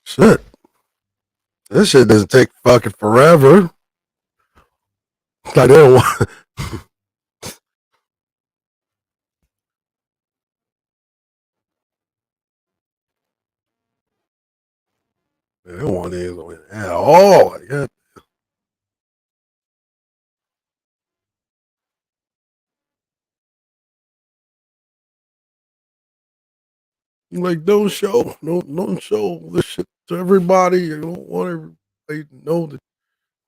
Shit. This shit doesn't take fucking forever. Like they don't want, they don't want these at all. Yeah. Like, don't show, don't show this shit to everybody. You don't want everybody to know that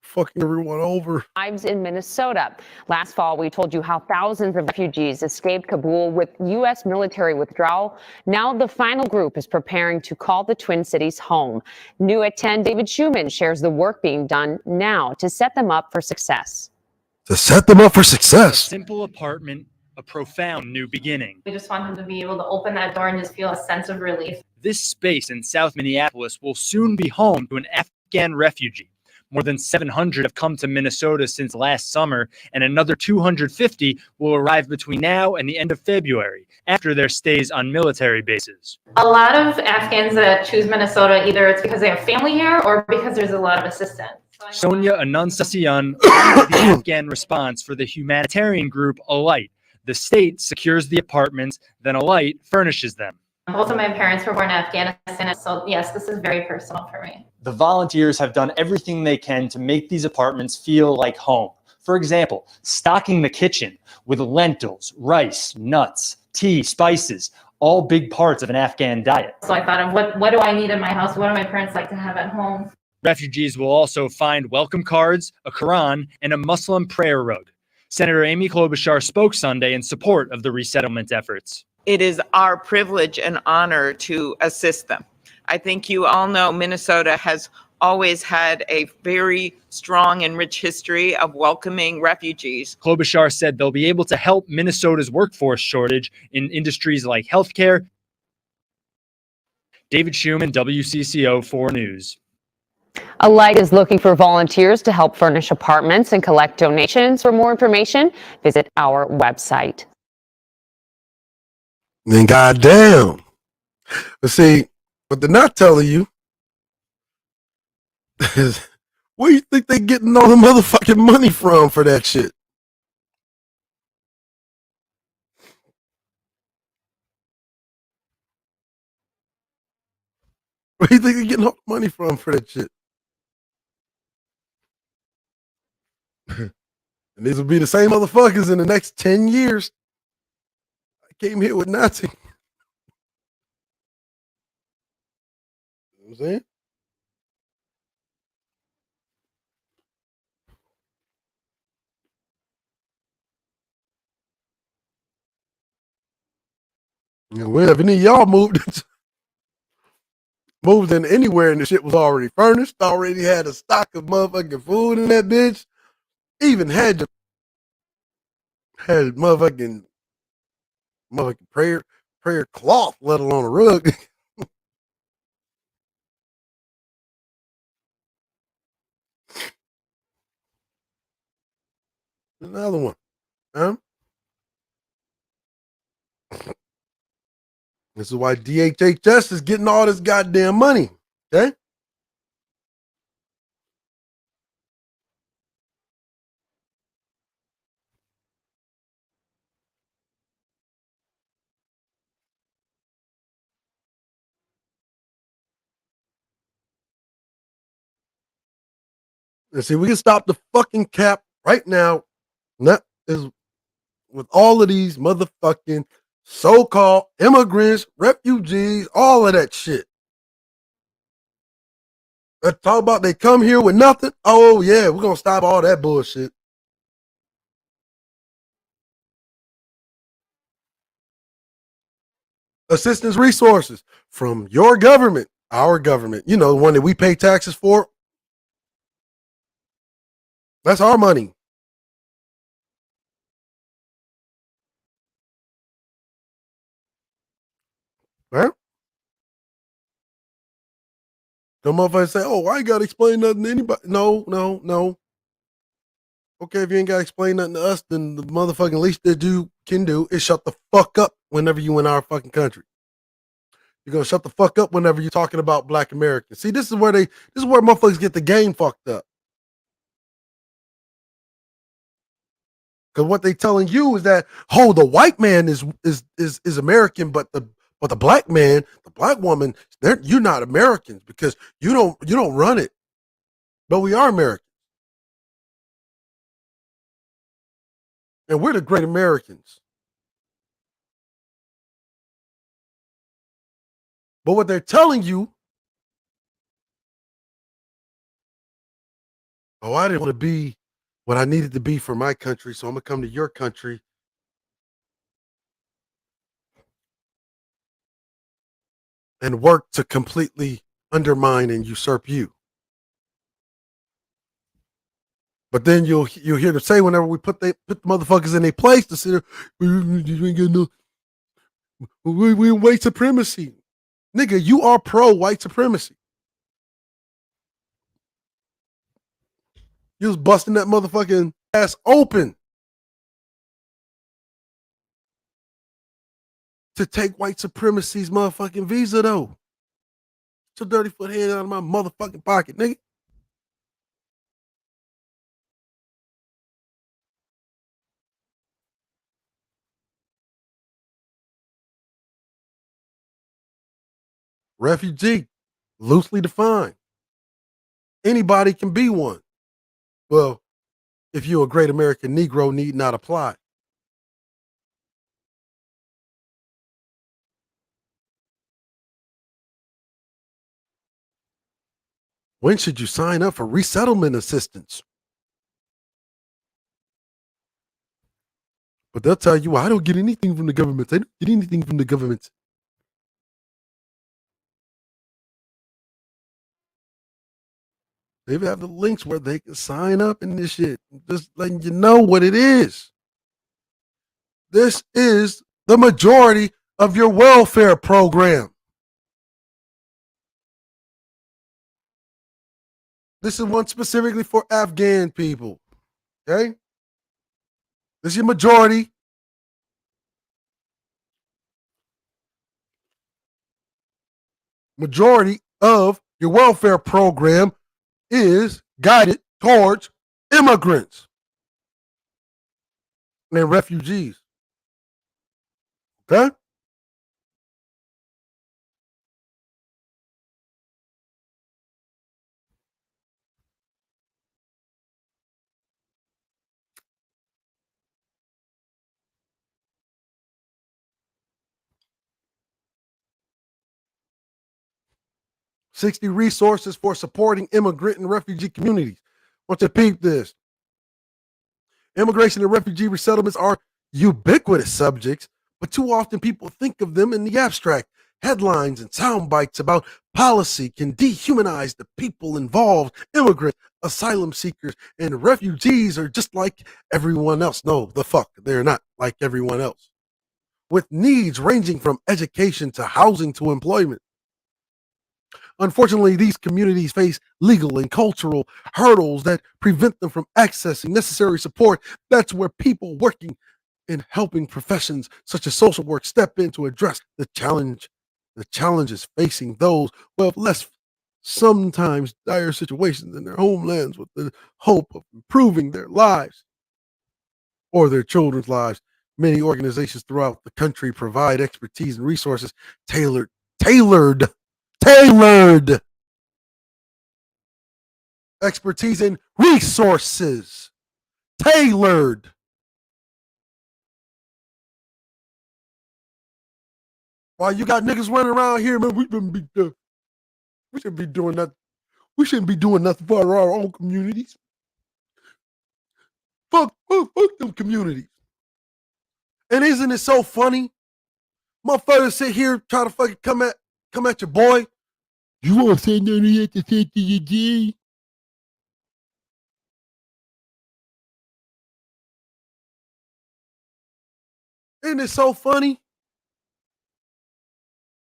fucking everyone over. Lives in Minnesota. Last fall, we told you how thousands of refugees escaped Kabul with U.S. military withdrawal. Now the final group is preparing to call the Twin Cities home. New at 10, David Schumann shares the work being done now to set them up for success. To set them up for A success. simple apartment, a profound new beginning. We just want them to be able to open that door and just feel a sense of relief. This space in South Minneapolis will soon be home to an Afghan refugee. More than 700 have come to Minnesota since last summer, and another 250 will arrive between now and the end of February, after their stays on military bases. A lot of Afghans that choose Minnesota, either it's because they have family here or because there's a lot of assistance. Sonia Anand-Sasian runs the Afghan response for the humanitarian group Alight. The state secures the apartments, then Alight furnishes them. Both of my parents were born in Afghanistan, so yes, this is very personal for me. The volunteers have done everything they can to make these apartments feel like home. For example, stocking the kitchen with lentils, rice, nuts, tea, spices, all big parts of an Afghan diet. So I thought of what do I need in my house? What do my parents like to have at home? Refugees will also find welcome cards, a Quran, and a Muslim prayer rug. Senator Amy Klobuchar spoke Sunday in support of the resettlement efforts. It is our privilege and honor to assist them. I think you all know Minnesota has always had a very strong and rich history of welcoming refugees. Klobuchar said they'll be able to help Minnesota's workforce shortage in industries like healthcare. David Schumann, WCCO 4 News. Alight is looking for volunteers to help furnish apartments and collect donations. For more information, visit our website. Then goddamn. But see, what they're not telling you is where you think they getting all the motherfucking money from for that shit? Where you think they're getting all the money from for that shit? And these will be the same motherfuckers in the next 10 years. I came here with nothing. You know what I'm saying? Yeah, well, if any of y'all moved in anywhere and the shit was already furnished, already had a stock of motherfucking food in that bitch, even had motherfucking prayer cloth, let alone a rug. Another one, huh? This is why DHHS is getting all this goddamn money. Okay. And see, we can stop the fucking cap right now. And that is with all of these motherfucking so-called immigrants, refugees, all of that shit. Let's talk about they come here with nothing. Oh yeah, we're gonna stop all that bullshit. Assistance resources from your government, our government, you know, the one that we pay taxes for. That's our money. Right? The motherfuckers say, oh, I ain't gotta explain nothing to anybody. No. Okay, if you ain't gotta explain nothing to us, then the motherfucking least that you can do is shut the fuck up whenever you in our fucking country. You're gonna shut the fuck up whenever you're talking about black Americans. See, this is where motherfuckers get the game fucked up. Because what they telling you is that, oh, the white man is American, but the black man, the black woman, you're not Americans because you don't run it. But we are Americans. And we're the great Americans. But what they're telling you, oh, I didn't want to be what I needed to be for my country, so I'm going to come to your country and work to completely undermine and usurp you. But then you'll hear them say whenever we put the motherfuckers in their place to sit there, we ain't get no, we white supremacy. Nigga, you are pro white supremacy. You was busting that motherfucking ass open to take white supremacy's motherfucking visa, though. Get your dirty foot head out of my motherfucking pocket, nigga. Refugee, loosely defined. Anybody can be one. Well, if you're a great American Negro, need not apply. When should you sign up for resettlement assistance? But they'll tell you, well, I don't get anything from the government. I don't get anything from the government. They have the links where they can sign up in this shit. Just letting you know what it is. This is the majority of your welfare program. This is one specifically for Afghan people. Okay? This is your majority. Majority of your welfare program is guided towards immigrants and refugees. Okay? $60 resources for supporting immigrant and refugee communities. I want you to peep this. Immigration and refugee resettlements are ubiquitous subjects, but too often people think of them in the abstract. Headlines and sound bites about policy can dehumanize the people involved. Immigrants, asylum seekers, and refugees are just like everyone else. No, the fuck, they're not like everyone else. With needs ranging from education to housing to employment. Unfortunately, these communities face legal and cultural hurdles that prevent them from accessing necessary support. That's where people working in helping professions such as social work step in to address the challenges facing those who have less sometimes dire situations in their homelands with the hope of improving their lives or their children's lives. Many organizations throughout the country provide expertise and resources tailored expertise and resources tailored. While you got niggas running around here, man, we shouldn't be doing that. We shouldn't be doing nothing for our own communities. Fuck them communities. And isn't it so funny? Motherfuckers sit here try to fucking come at your boy. You want to say nothing you have to say to your G? Isn't it so funny?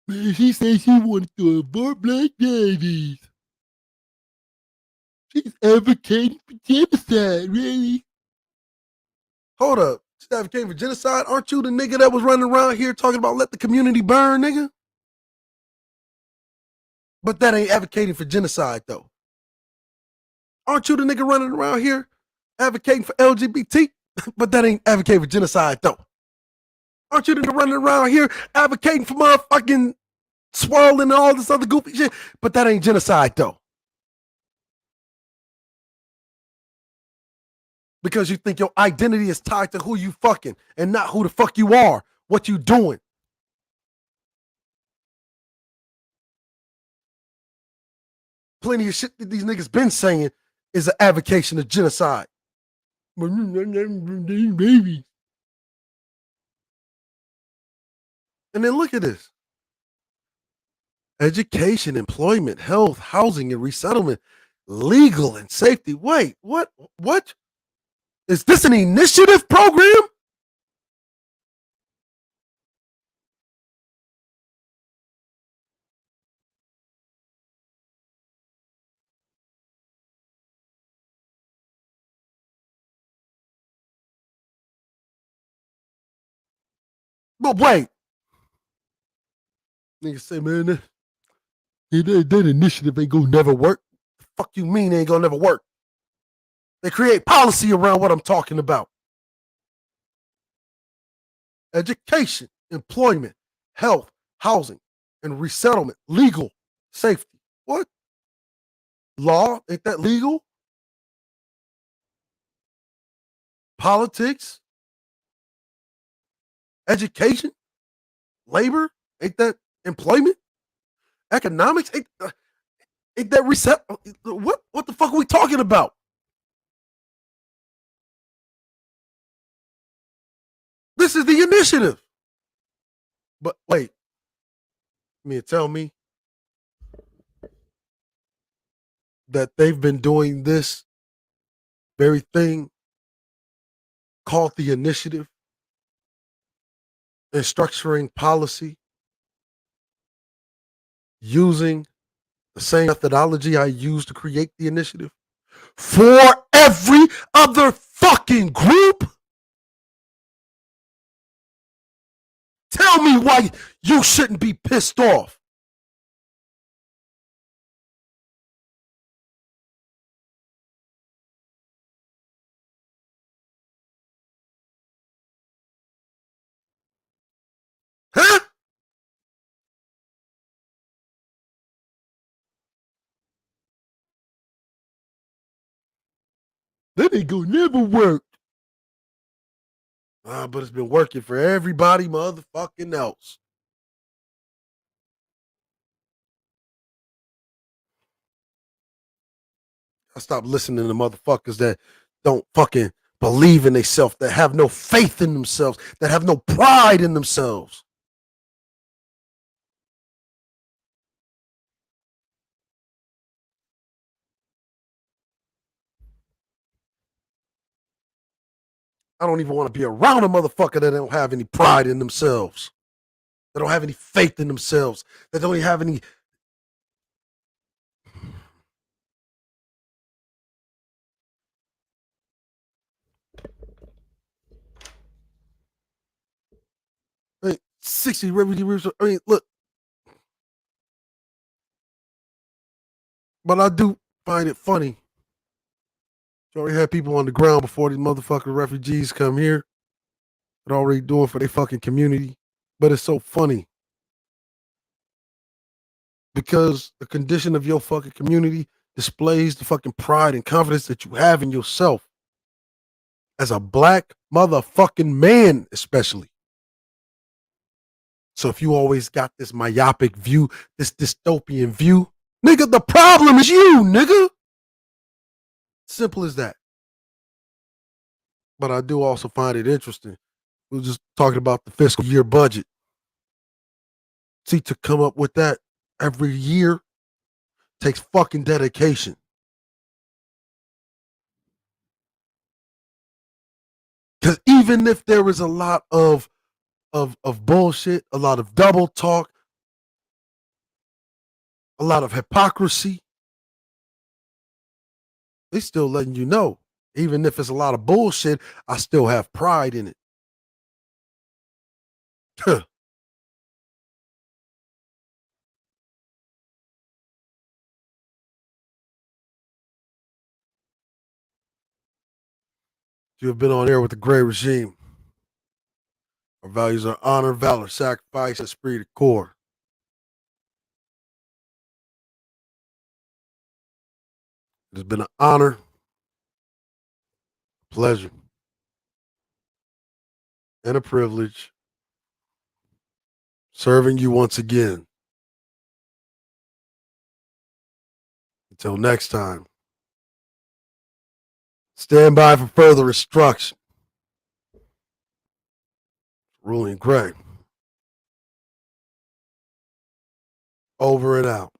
Man, she said she wanted to abort black babies. She's advocating for genocide, really? Hold up. She's advocating for genocide? Aren't you the nigga that was running around here talking about let the community burn, nigga? But that ain't advocating for genocide, though. Aren't you the nigga running around here advocating for LGBT? But that ain't advocating for genocide, though. Aren't you the nigga running around here advocating for motherfucking swirling and all this other goofy shit? But that ain't genocide, though. Because you think your identity is tied to who you fucking and not who the fuck you are, what you doing. plenty of shit that these niggas been saying is an advocation of genocide. Baby. And then look at this. Education, employment, health, housing, and resettlement, legal and safety. Wait, what? What? Is this an initiative program? But wait. Niggas say, man, that initiative ain't gonna never work. The fuck you mean it ain't gonna never work? They create policy around what I'm talking about. Education, employment, health, housing, and resettlement, legal, safety. What? Law, ain't that legal? Politics, education, labor, ain't that employment? Economics, ain't that reset? What the fuck are we talking about? This is the initiative. But wait, you mean to tell me that they've been doing this very thing called the initiative and structuring policy using the same methodology I used to create the initiative for every other fucking group? Tell me why you shouldn't be pissed off. Huh? That ain't gonna never work. But it's been working for everybody motherfucking else. I stopped listening to motherfuckers that don't fucking believe in themselves, that have no faith in themselves, that have no pride in themselves. I don't even want to be around a motherfucker that don't have any pride in themselves, that don't have any faith in themselves, that don't even have any. I mean, 60 refugee groups. I mean, look, but I do find it funny. You already had people on the ground before these motherfucking refugees come here. They're already doing for their fucking community. But it's so funny because the condition of your fucking community displays the fucking pride and confidence that you have in yourself as a black motherfucking man, especially. So if you always got this myopic view, this dystopian view, nigga, the problem is you, nigga. Simple as that. But I do also find it interesting. We were just talking about the fiscal year budget. See, to come up with that every year takes fucking dedication. Because even if there is a lot of bullshit, a lot of double talk, a lot of hypocrisy, they still letting you know. Even if it's a lot of bullshit, I still have pride in it. You have been on air with the gray regime. Our values are honor, valor, sacrifice, esprit de corps. It has been an honor, pleasure, and a privilege serving you once again. Until next time, stand by for further instruction. Ruling Gray. Over and out.